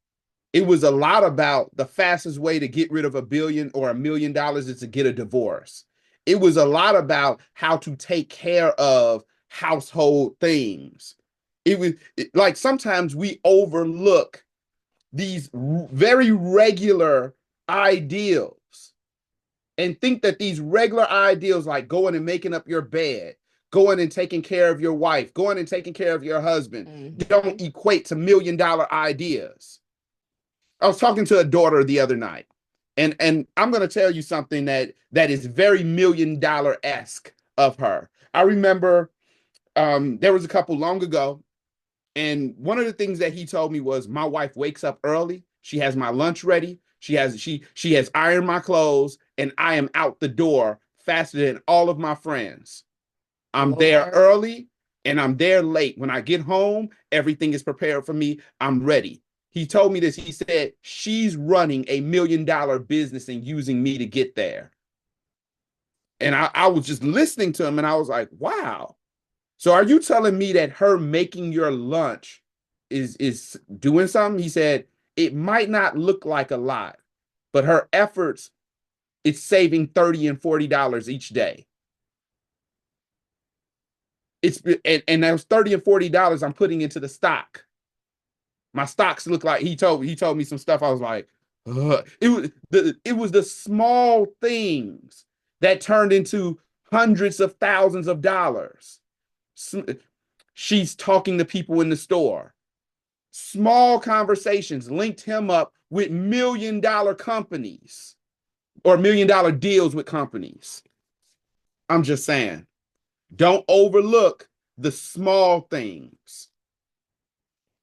It was a lot about the fastest way to get rid of $1 billion or $1 million is to get a divorce. It was a lot about how to take care of household things. It was like sometimes we overlook these very regular ideals and think that these regular ideals, like going and making up your bed, going and taking care of your wife, going and taking care of your husband, don't equate to $1 million ideas. I was talking to a daughter the other night. And I'm going to tell you something that is very $1 million-esque of her. I remember there was a couple long ago, and one of the things that he told me was, my wife wakes up early. She has my lunch ready. She has ironed my clothes, and I am out the door faster than all of my friends. I'm there early, and I'm there late. When I get home, everything is prepared for me. I'm ready. He told me this. He said, she's running a $1 million business and using me to get there. And I was just listening to him and I was like, wow. So are you telling me that her making your lunch is doing something? He said, it might not look like a lot, but her efforts, it's saving $30 and $40 each day. And those $30 and $40 I'm putting into the stock. My stocks look like he told me some stuff. I was like, ugh. It was the small things that turned into hundreds of thousands of dollars. She's talking to people in the store. Small conversations linked him up with $1 million companies or $1 million deals with companies. I'm just saying, don't overlook the small things.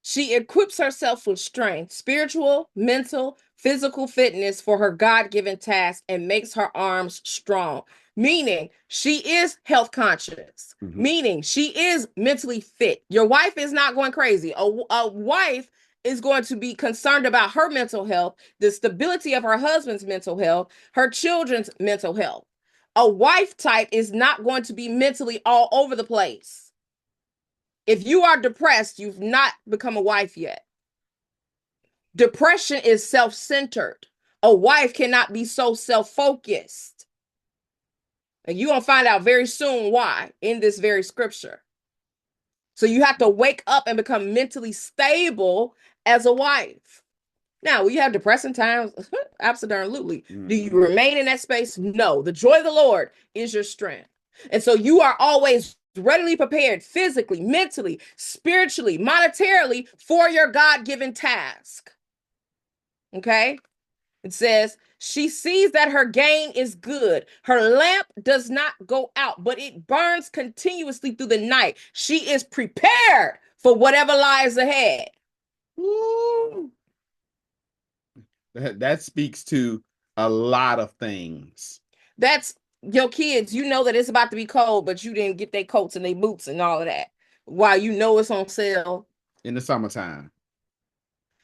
She equips herself with strength, spiritual, mental, physical fitness for her God-given task and makes her arms strong. Meaning she is health conscious. Meaning she is mentally fit. Your wife is not going crazy. A wife is going to be concerned about her mental health, the stability of her husband's mental health, her children's mental health. A wife type is not going to be mentally all over the place. If you are depressed, you've not become a wife yet. Depression is self-centered. A wife cannot be so self-focused. And you're going to find out very soon why in this very scripture. So you have to wake up and become mentally stable as a wife. Now, will you have depressing times? Absolutely. Do you remain in that space? No. The joy of the Lord is your strength. And so you are always readily prepared physically, mentally, spiritually, monetarily for your God-given task. Okay? It says, she sees that her gain is good. Her lamp does not go out, but it burns continuously through the night. She is prepared for whatever lies ahead. Woo. That speaks to a lot of things. That's your kids. You know that it's about to be cold, but you didn't get their coats and their boots and all of that. While you know it's on sale in the summertime.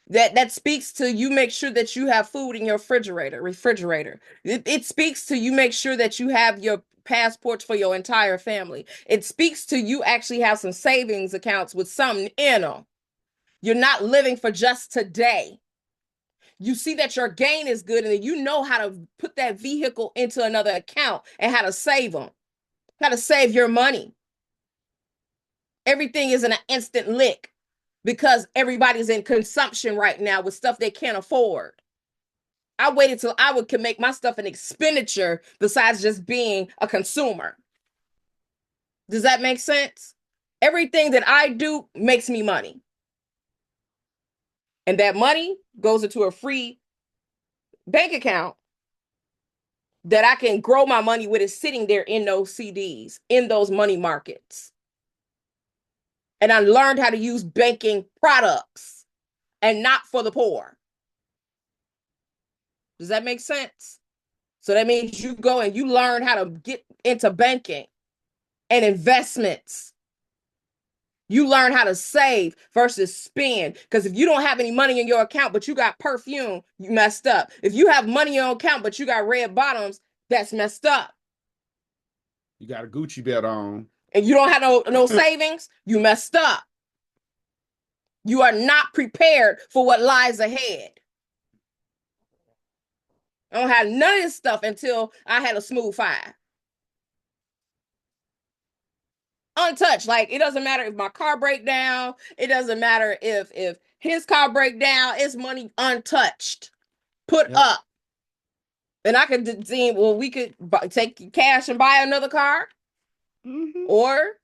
That speaks to you make sure that you have food in your refrigerator. It speaks to you make sure that you have your passports for your entire family. It speaks to you actually have some savings accounts with something in them. You're not living for just today. You see that your gain is good and you know how to put that vehicle into another account and how to save them, how to save your money. Everything is in an instant lick because everybody's in consumption right now with stuff they can't afford. I waited till I could make my stuff an expenditure besides just being a consumer. Does that make sense? Everything that I do makes me money. And that money goes into a free bank account that I can grow my money with. Is sitting there in those CDs, in those money markets. And I learned how to use banking products and not for the poor. Does that make sense? So that means you go and you learn how to get into banking and investments. You learn how to save versus spend. Because if you don't have any money in your account, but you got perfume, you messed up. If you have money in your account, but you got red bottoms, that's messed up. You got a Gucci belt on. And you don't have no savings, you messed up. You are not prepared for what lies ahead. I don't have none of this stuff until I had a smooth 5. Untouched. Like, it doesn't matter if my car break down. It doesn't matter if his car break down. It's money untouched. Put up. And I could see, well, we could take cash and buy another car. Or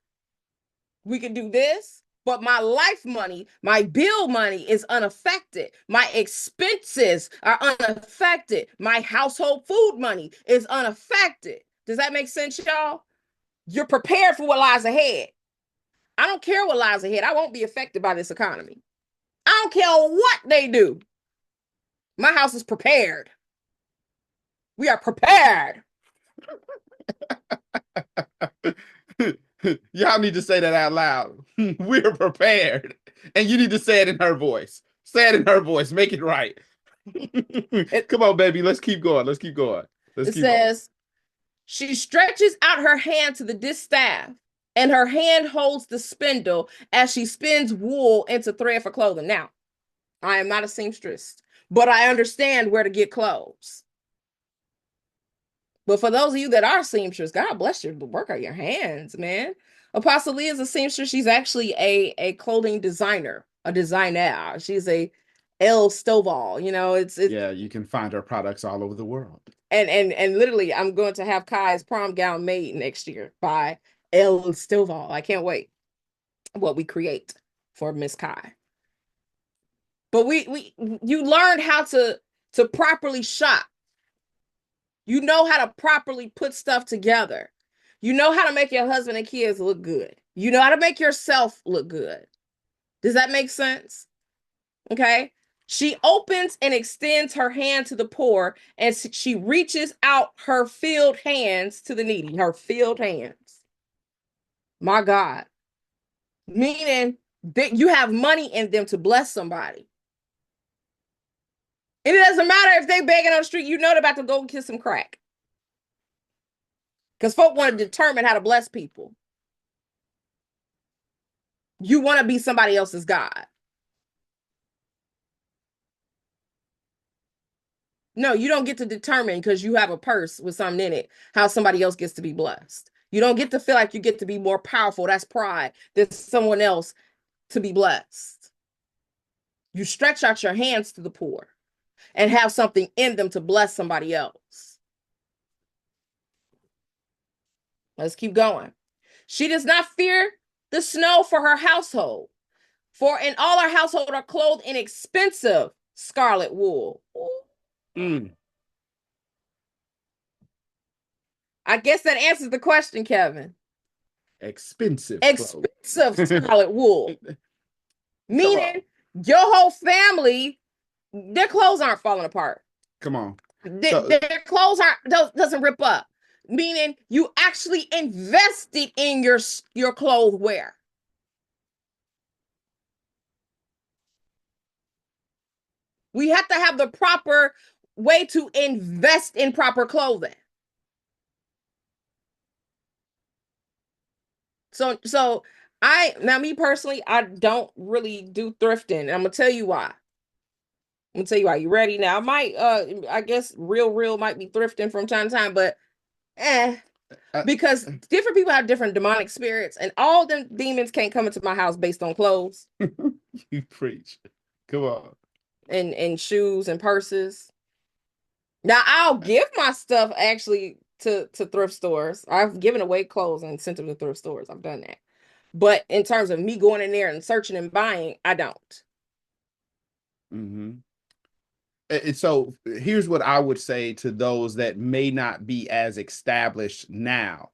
we could do this. But my life money, my bill money is unaffected. My expenses are unaffected. My household food money is unaffected. Does that make sense, y'all? You're prepared for what lies ahead. I don't care what lies ahead. I won't be affected by this economy. I don't care what they do. My house is prepared. We are prepared. Y'all need to say that out loud. We're prepared. And you need to say it in her voice. Say it in her voice. Make it right. Come on, baby. Let's keep going. Let's keep going. It says, she stretches out her hand to the distaff, and her hand holds the spindle as she spins wool into thread for clothing. Now, I am not a seamstress, but I understand where to get clothes. But for those of you that are seamstress, God bless your work of your hands, man. Apostle Lee is a seamstress. She's actually a clothing designer, a designer. She's a Elle Stovall. You know, it's yeah. You can find her products all over the world. And literally, I'm going to have Kai's prom gown made next year by Elle Stovall. I can't wait what we create for Miss Kai. But you learned how to properly shop. You know how to properly put stuff together. You know how to make your husband and kids look good. You know how to make yourself look good. Does that make sense? Okay. She opens and extends her hand to the poor, and she reaches out her filled hands to the needy. Her filled hands. My God. Meaning that you have money in them to bless somebody. And it doesn't matter if they begging on the street, you know they're about to go kiss some crack. Because folk want to determine how to bless people. You want to be somebody else's God. No, you don't get to determine because you have a purse with something in it how somebody else gets to be blessed. You don't get to feel like you get to be more powerful. That's pride. Than someone else to be blessed. You stretch out your hands to the poor and have something in them to bless somebody else. Let's keep going. She does not fear the snow for her household, for in all her household are clothed in expensive scarlet wool. Mm. I guess that answers the question, Kevin. Expensive scarlet wool. Meaning your whole family, their clothes aren't falling apart. Come on. Their clothes doesn't rip up. Meaning you actually invested in your clothes wear. We have to have the proper way to invest in proper clothing. So me personally, I don't really do thrifting. And I'm gonna tell you why. You ready now? I guess real might be thrifting from time to time, but because different people have different demonic spirits, and all them demons can't come into my house based on clothes. You preach. Come on. And shoes and purses. Now I'll give my stuff actually to thrift stores. I've given away clothes and sent them to thrift stores. I've done that. But in terms of me going in there and searching and buying, I don't. Mm-hmm. And so here's what I would say to those that may not be as established now.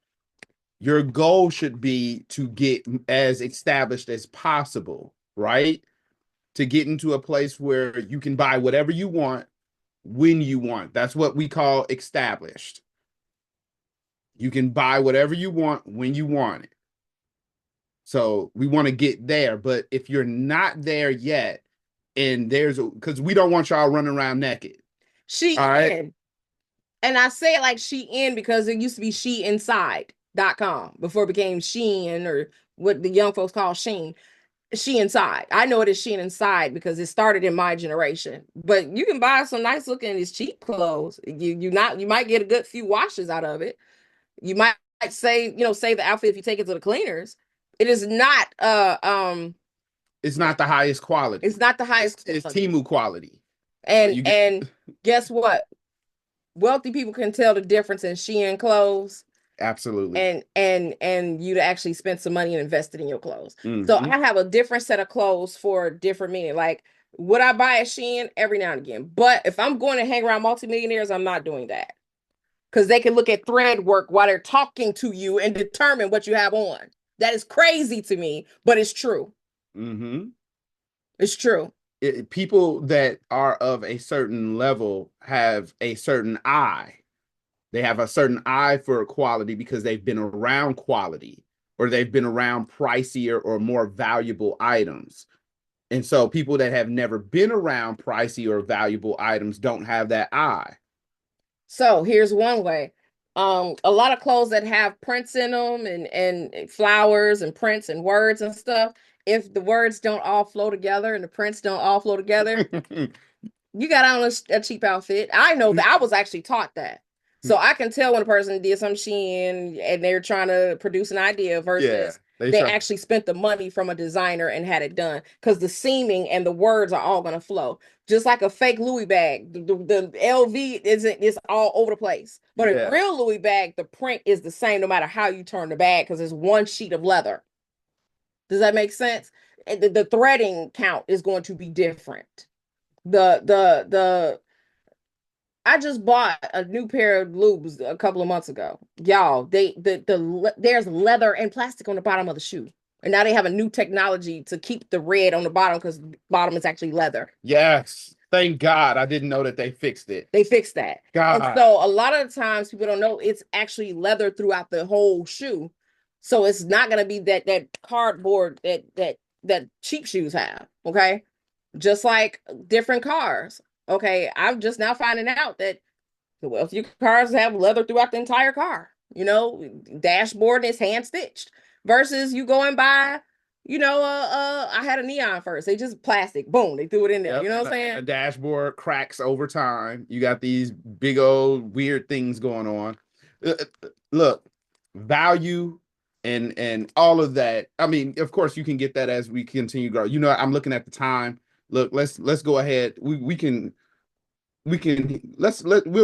Your goal should be to get as established as possible, right? To get into a place where you can buy whatever you want when you want. That's what we call established. You can buy whatever you want when you want it. So we want to get there. But if you're not there yet, and because we don't want y'all running around naked. All right. And I say it like Shein because it used to be SheInside.com before it became Shein, or what the young folks call Shein. Inside. I know it is Inside because it started in my generation. But you can buy some nice looking, it's cheap clothes. You might get a good few washes out of it. You might save the outfit if you take it to the cleaners. It is not it's not the highest quality. It's not the highest quality. It's Temu quality. And guess what? Wealthy people can tell the difference in Shein clothes. Absolutely. And you to actually spend some money and invest it in your clothes. Mm-hmm. So I have a different set of clothes for different meaning. Like, would I buy at Shein? Every now and again. But if I'm going to hang around multimillionaires, I'm not doing that. Because they can look at thread work while they're talking to you and determine what you have on. That is crazy to me, but it's true. Mm-hmm. It's true. People that are of a certain level have a certain eye. They have a certain eye for quality because they've been around quality, or they've been around pricier or more valuable items. And so people that have never been around pricey or valuable items don't have that eye. So here's one way. A lot of clothes that have prints in them and flowers and prints and words and stuff, if the words don't all flow together and the prints don't all flow together, you got on a cheap outfit. I know that. I was actually taught that. So I can tell when a person did some Shein and they're trying to produce an idea versus they actually spent the money from a designer and had it done, because the seaming and the words are all going to flow. Just like a fake Louis bag, the LV is all over the place. But a real Louis bag, the print is the same no matter how you turn the bag, because it's one sheet of leather. Does that make sense? the threading count is going to be different. The I just bought a new pair of lubes a couple of months ago. Y'all, there's leather and plastic on the bottom of the shoe. And now they have a new technology to keep the red on the bottom because the bottom is actually leather. Yes. Thank God. I didn't know that they fixed it. They fixed that. God. And so a lot of the times people don't know it's actually leather throughout the whole shoe. So it's not going to be that cardboard that cheap shoes have. Okay. Just like different cars. Okay. I'm just now finding out that the wealthier cars have leather throughout the entire car. Dashboard is hand stitched versus you go and buy, I had a neon first. They just plastic. Boom, they threw it in there. Yep. You know what I'm saying? A dashboard cracks over time. You got these big old weird things going on. Look, value and all of that. I mean, of course, you can get that as we continue to grow. I'm looking at the time. Look, let's go ahead. We'll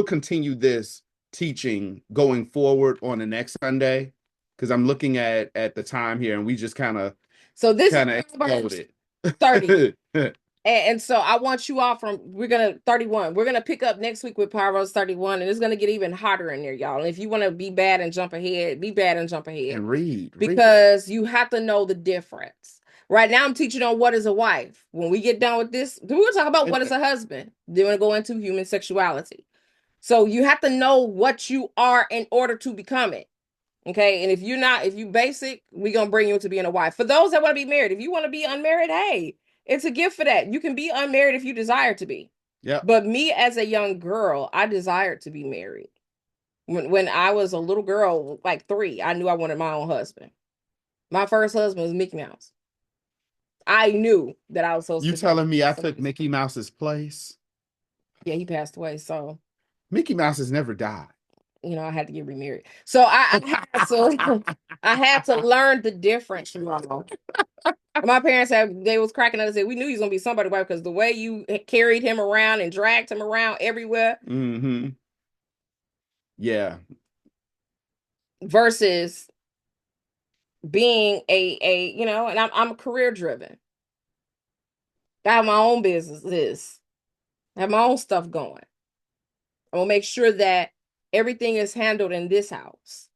continue this teaching going forward on the next Sunday because I'm looking at the time here and we just kind of exploded 30. And so I want you all we're going to 31. We're going to pick up next week with Proverbs 31 and it's going to get even hotter in there, y'all. And if you want to be bad and jump ahead, be bad and jump ahead. And read. Because you have to know the difference. Right now I'm teaching on what is a wife. When we get done with this, we're going to talk about what is a husband. Then we're going to go into human sexuality. So you have to know what you are in order to become it. Okay. And if you basic, we're going to bring you into being a wife. For those that want to be married, if you want to be unmarried, hey, it's a gift for that. You can be unmarried if you desire to be. Yeah. But me as a young girl, I desired to be married. When I was a little girl, like 3, I knew I wanted my own husband. My first husband was Mickey Mouse. I knew that I was supposed to. You telling me I took Mickey Mouse's place? Yeah, he passed away. So Mickey Mouse has never died. I had to get remarried. So I had to learn the difference. My parents they was cracking up and said, we knew he was gonna be somebody's wife because the way you carried him around and dragged him around everywhere. Mm-hmm. Yeah. Versus being and I'm career driven. I have my own business. I have my own stuff going. I'm gonna make sure that everything is handled in this house.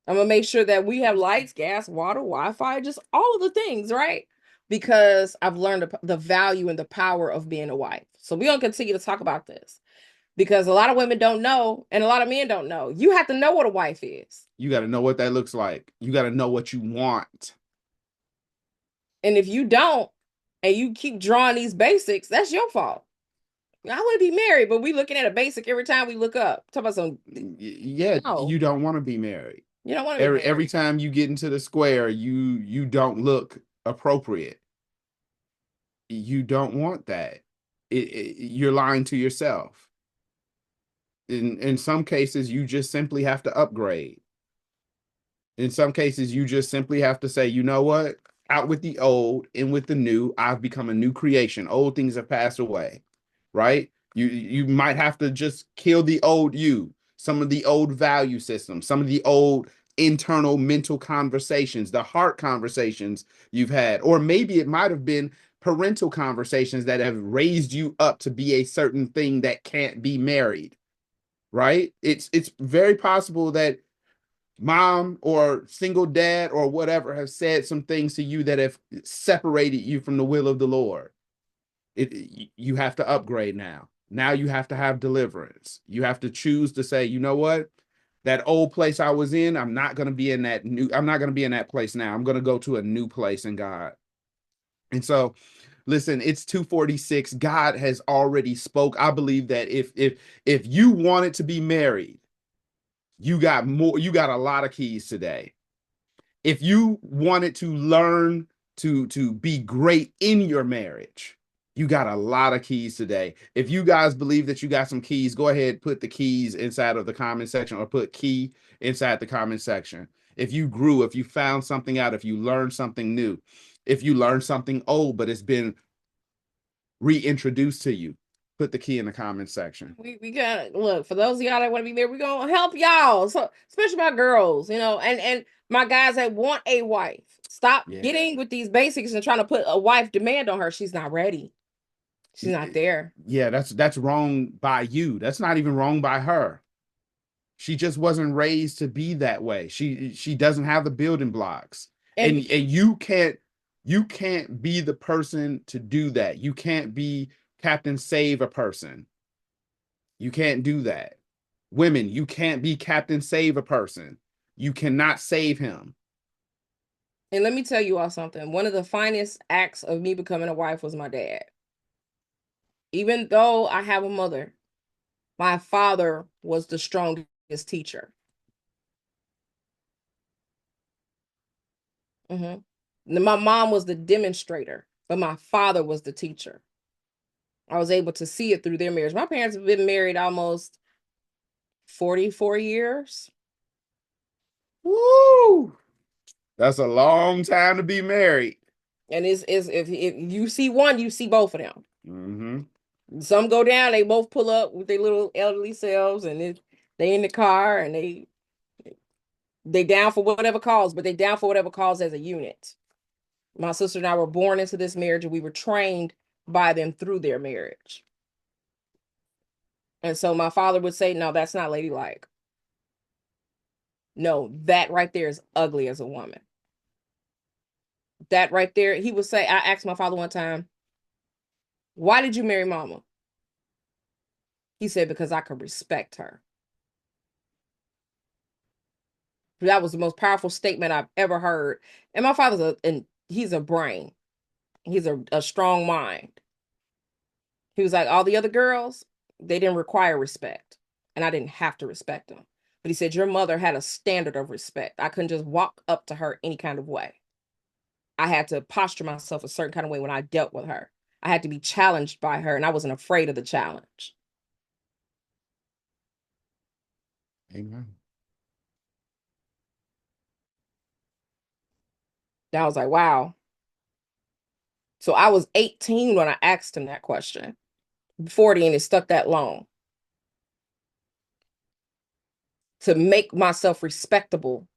I'm gonna make sure that we have lights, gas, water, Wi-Fi, just all of the things, right? Because I've learned the value and the power of being a wife. So we're gonna continue to talk about this because a lot of women don't know and a lot of men don't know. You have to know what a wife is. You got to know what that looks like. You got to know what you want. And if you don't, and you keep drawing these basics, that's your fault. I want to be married, but we looking at a basic every time we look up. Talk about some. Yeah, no. You don't want to be married. You don't want to be married. Every time you get into the square, you don't look appropriate. You don't want that. You're lying to yourself. In some cases, you just simply have to upgrade. In some cases, you just simply have to say, you know what? Out with the old, in with the new. I've become a new creation. Old things have passed away, right? You might have to just kill the old you, some of the old value systems, some of the old internal mental conversations, the heart conversations you've had, or maybe it might have been parental conversations that have raised you up to be a certain thing that can't be married, right? It's very possible that mom or single dad or whatever have said some things to you that have separated you from the will of the Lord. You have to upgrade now. Now you have to have deliverance. You have to choose to say, you know what? That old place I was in, I'm not going to be in that place now. I'm going to go to a new place in God. And so, listen, it's 2:46. God has already spoke. I believe that if you wanted to be married, you got a lot of keys today. If you wanted to learn to be great in your marriage, you got a lot of keys today. If you guys believe that you got some keys, go ahead, put the keys inside of the comment section or put key inside the comment section. If you grew, if you found something out, if you learned something new, if you learned something old, but it's been reintroduced to you, Put the key in the comment section. We gotta look for those of y'all that want to be married. We're gonna help y'all. So especially my girls, and my guys that want a wife. Stop getting with these basics and trying to put a wife demand on her. She's not ready. She's not there. Yeah, that's wrong by you. That's not even wrong by her. She just wasn't raised to be that way. She doesn't have the building blocks. And you can't be the person to do that. You can't be Captain Save a person. You can't do that. Women, you can't be Captain Save a person. You cannot save him. And let me tell you all something. One of the finest acts of me becoming a wife was my dad. Even though I have a mother, my father was the strongest teacher. My mom was the demonstrator, but my father was the teacher. I was able to see it through their marriage. My parents have been married almost 44 years. Woo! That's a long time to be married. And if you see one, you see both of them. Some go down, they both pull up with their little elderly selves, and they in the car, and they down for whatever cause, but they down for whatever cause as a unit. My sister and I were born into this marriage, and we were trained by them through their marriage. And so my father would say, no, that's not ladylike. No, that right there is ugly as a woman. That right there, he would say, I asked my father one time, why did you marry mama? He said, because I could respect her. That was the most powerful statement I've ever heard. And my father's he's a brain. He's a strong mind. He was like, all the other girls, they didn't require respect. And I didn't have to respect them. But he said, your mother had a standard of respect. I couldn't just walk up to her any kind of way. I had to posture myself a certain kind of way when I dealt with her. I had to be challenged by her, and I wasn't afraid of the challenge. Amen. And I was like, wow. So I was 18 when I asked him that question. 40, and it stuck that long. To make myself respectable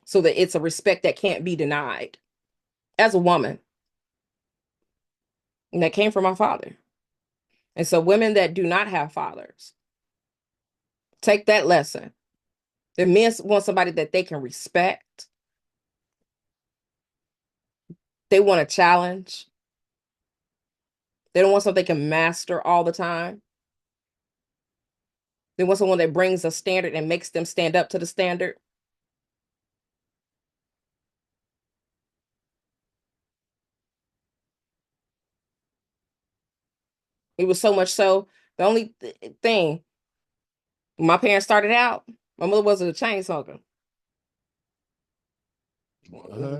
so that it's a respect that can't be denied as a woman. And that came from my father. And so women that do not have fathers, take that lesson. The men want somebody that they can respect. They want a challenge. They don't want something they can master all the time. They want someone that brings a standard and makes them stand up to the standard. It was so much so, the only thing, my parents started out, my mother wasn't a chain smoker.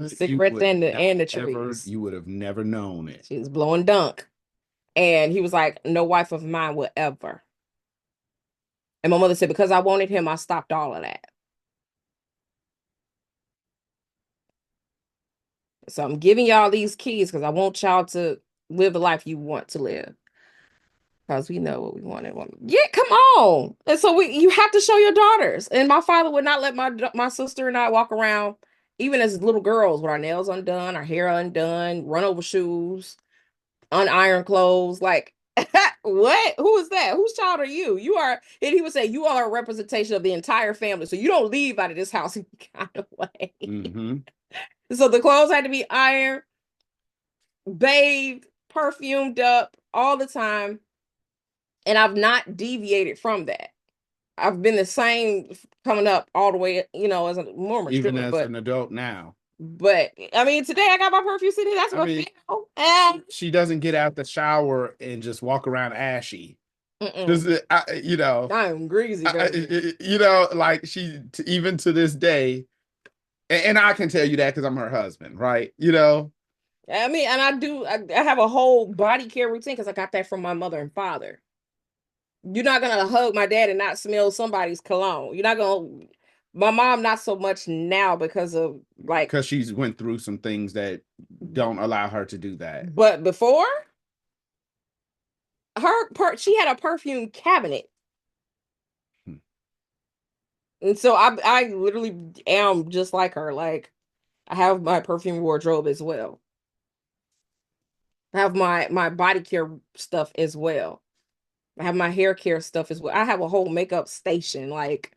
Cigarette and the trees. You would have never known it. She was blowing dunk. And he was like, no wife of mine will ever. And my mother said, because I wanted him, I stopped all of that. So I'm giving y'all these keys because I want y'all to live the life you want to live. Because we know what we want. Yeah, come on. And so you have to show your daughters. And my father would not let my sister and I walk around, even as little girls, with our nails undone, our hair undone, run over shoes, unironed clothes. Like, what? Who is that? Whose child are you? You are, and he would say, you are a representation of the entire family. So you don't leave out of this house in kind of way. So the clothes had to be ironed, bathed, perfumed up all the time. And I've not deviated from that. I've been the same coming up all the way, as a more mature. Even as an adult now. But I mean, today I got my perfume city. That's what I feel. And she doesn't get out the shower and just walk around ashy. I'm greasy. Like she, even to this day, and I can tell you that because I'm her husband, right? I mean, and I have a whole body care routine because I got that from my mother and father. You're not gonna hug my dad and not smell somebody's cologne. You're not gonna. My mom, not so much now because she's went through some things that don't allow her to do that. But before, she had a perfume cabinet. Hmm. And so I literally am just like her. Like, I have my perfume wardrobe as well. I have my body care stuff as well. I have my hair care stuff as well. I have a whole makeup station. Like,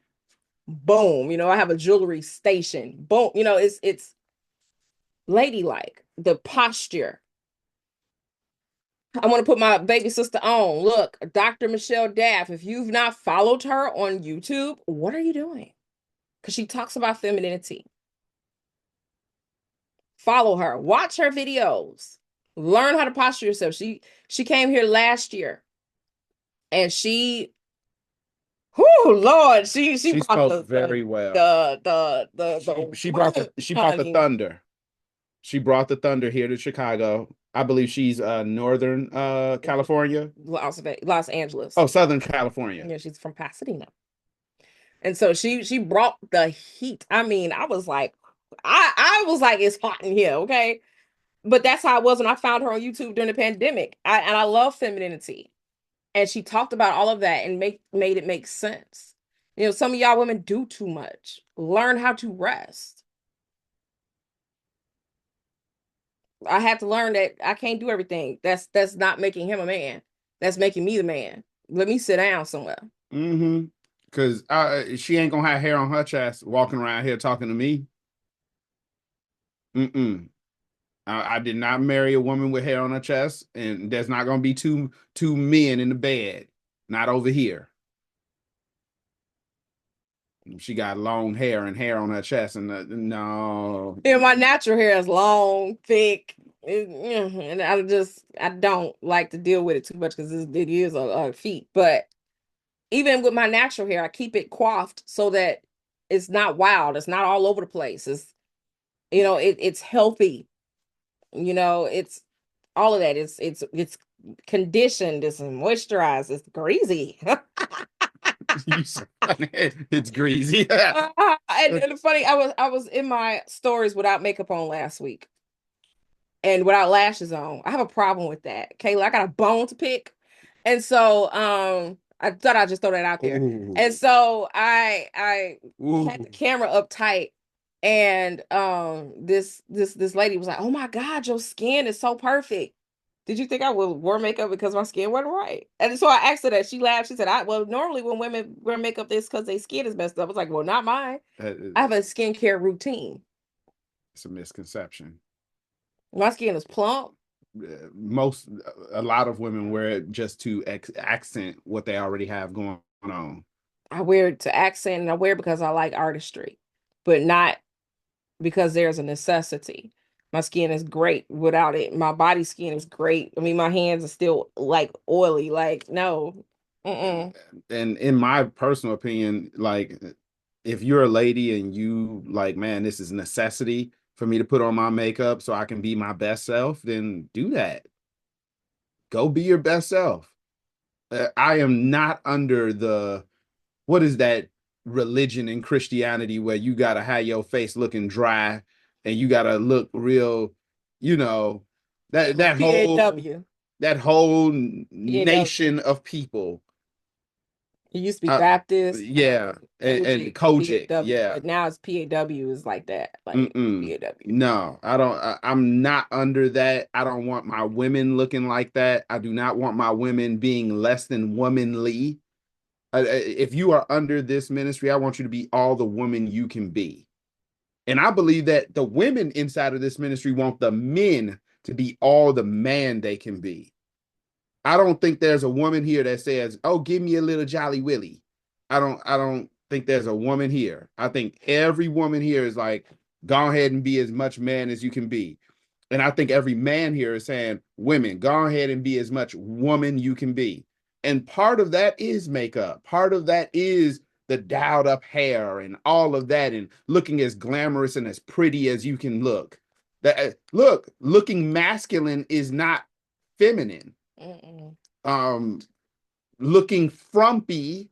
boom, I have a jewelry station. Boom, it's ladylike. The posture. I want to put my baby sister on. Look, Dr. Michelle Daff. If you've not followed her on YouTube, what are you doing? Because she talks about femininity. Follow her. Watch her videos. Learn how to posture yourself. She came here last year, and Lord, she brought spoke very well. She brought the thunder. She brought the thunder here to Chicago. I believe she's Northern California. Los Angeles. Oh, Southern California. Yeah, she's from Pasadena. And so she brought the heat. I mean, I was like, it's hot in here, okay? But that's how I was when I found her on YouTube during the pandemic. I love femininity. And she talked about all of that and made it make sense. Some of y'all women do too much. Learn how to rest. I had to learn that I can't do everything. That's not making him a man. That's making me the man. Let me sit down somewhere. Mm-hmm. Because she ain't gonna have hair on her chest walking around here talking to me. Mm-mm. I did not marry a woman with hair on her chest, and there's not gonna be two men in the bed. Not over here. She got long hair and hair on her chest, and no. Yeah, my natural hair is long, thick, and I don't like to deal with it too much because it is a feat. But even with my natural hair, I keep it coiffed so that it's not wild. It's not all over the place. It's healthy. It's all of that. It's conditioned. It's moisturized. It's greasy. It's greasy. And funny, I was in my stories without makeup on last week and without lashes on. I have a problem with that. Kayla, I got a bone to pick. And so I thought I'd just throw that out there. Ooh. And so I had the camera up tight, and this lady was like, "Oh my God, your skin is so perfect. Did you think I would wear makeup because my skin wasn't right?" And so I asked her that. She laughed. She said, well, normally when women wear makeup, it's because their skin is messed up. I was like, well, not mine. I have a skincare routine. It's a misconception. My skin is plump. A lot of women wear it just to accent what they already have going on. I wear it to accent, and I wear it because I like artistry, but not because there's a necessity. My skin is great without it. My body skin is great. I mean, my hands are still like oily. Like, no. And in my personal opinion, like, if you're a lady and you like, man, this is a necessity for me to put on my makeup so I can be my best self, then do that. Go be your best self. I am not under what is that religion in Christianity where you got to have your face looking dry and you got to look real, that whole nation of people. It used to be Baptist. Yeah. And Kojic. Yeah. But now it's PAW is like that. Like PAW. No, I don't. I'm not under that. I don't want my women looking like that. I do not want my women being less than womanly. If you are under this ministry, I want you to be all the woman you can be. And I believe that the women inside of this ministry want the men to be all the man they can be. I don't think there's a woman here that says, "Oh, give me a little Jolly Willy." I don't think there's a woman here. I think every woman here is like, go ahead and be as much man as you can be. And I think every man here is saying, women, go ahead and be as much woman you can be. And part of that is makeup. Part of that is the dialed up hair and all of that, and looking as glamorous and as pretty as you can look. Looking masculine is not feminine. Looking frumpy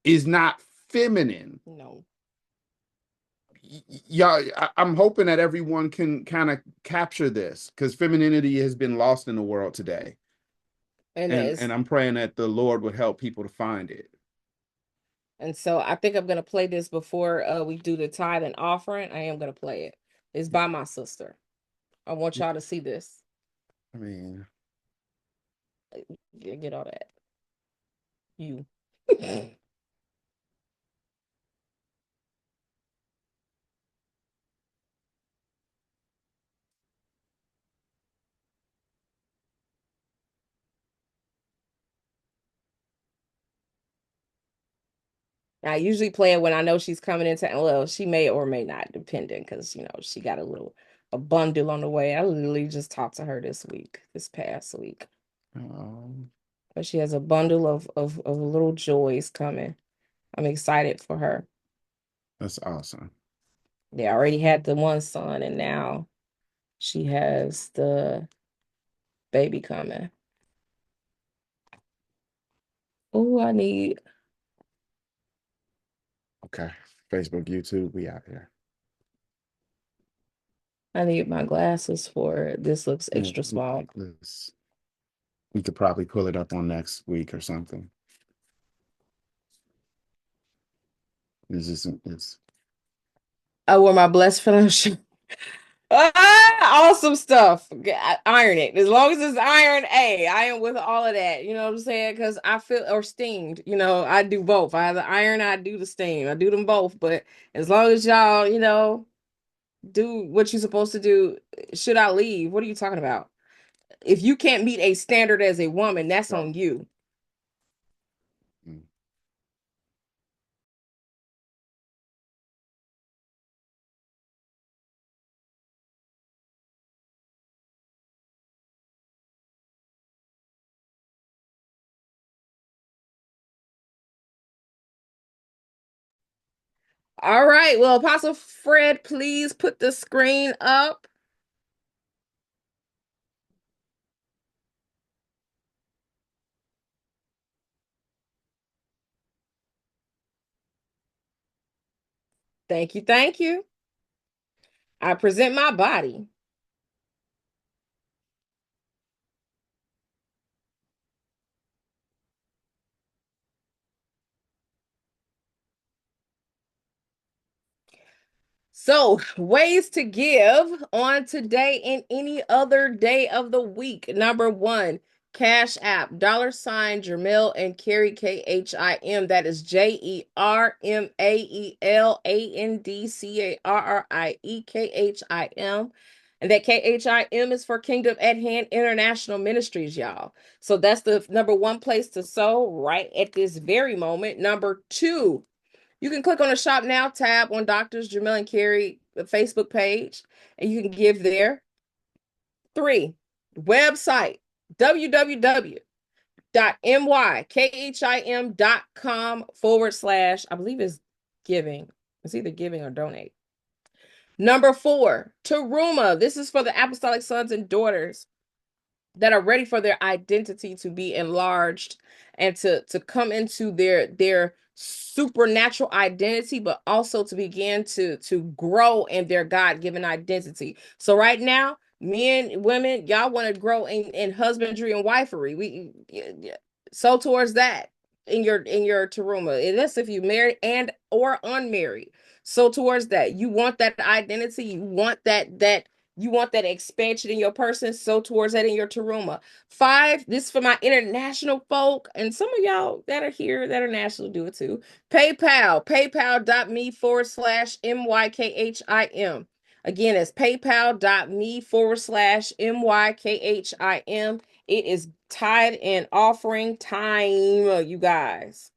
is not feminine. No. Yeah, I'm hoping that everyone can kind of capture this, because femininity has been lost in the world today. And I'm praying that the Lord would help people to find it. And so I think I'm gonna play this before we do the tithe and offering. I am gonna play it. It's by my sister. I want y'all to see this. I mean, get all that. You. I usually play it when I know she's coming into, well, she may or may not, depending, because she got a bundle on the way. I literally just talked to her this past week. But she has a bundle of little joys coming. I'm excited for her. That's awesome. They already had the one son, and now she has the baby coming. Oh, I need. Okay. Facebook, YouTube, we out here. I need my glasses for it. This looks extra small. We could probably pull it up on next week or something. It's I wore my blessed fellowship. Awesome stuff. Iron it. As long as it's iron, I am with all of that. You know what I'm saying? Because I feel, or steamed, I do both. I either iron, I do the steam. I do them both. But as long as y'all, do what you're supposed to do, should I leave? What are you talking about? If you can't meet a standard as a woman, that's on you. All right. Well, Apostle Fred, please put the screen up. Thank you. Thank you. I present my body. So, ways to give on today and any other day of the week. Number one, Cash App, $, and Carrie, KHIM. That is JERMAELANDCARRIEKHIM. And that KHIM is for Kingdom at Hand International Ministries, y'all. So that's the number one place to sow right at this very moment. Number two, you can click on the Shop Now tab on Doctors Jermael and Carrie Facebook page, and you can give there. 3, website, www.mykhim.com/, I believe it's giving. It's either giving or donate. Number 4, Teruma. This is for the apostolic sons and daughters that are ready for their identity to be enlarged and to come into their supernatural identity, but also to begin to grow in their God-given identity. So right now, men, women, y'all want to grow in husbandry and wifery. So towards that in your teruma. And that's if you married and or unmarried. So towards that, you want that identity, you want that you want that expansion in your person, so towards that in your teruma. 5, this is for my international folk, and some of y'all that are here that are national do it too. PayPal, paypal.me/MYKHIM. Again, it's paypal.me/MYKHIM. It is tithe and offering time, you guys.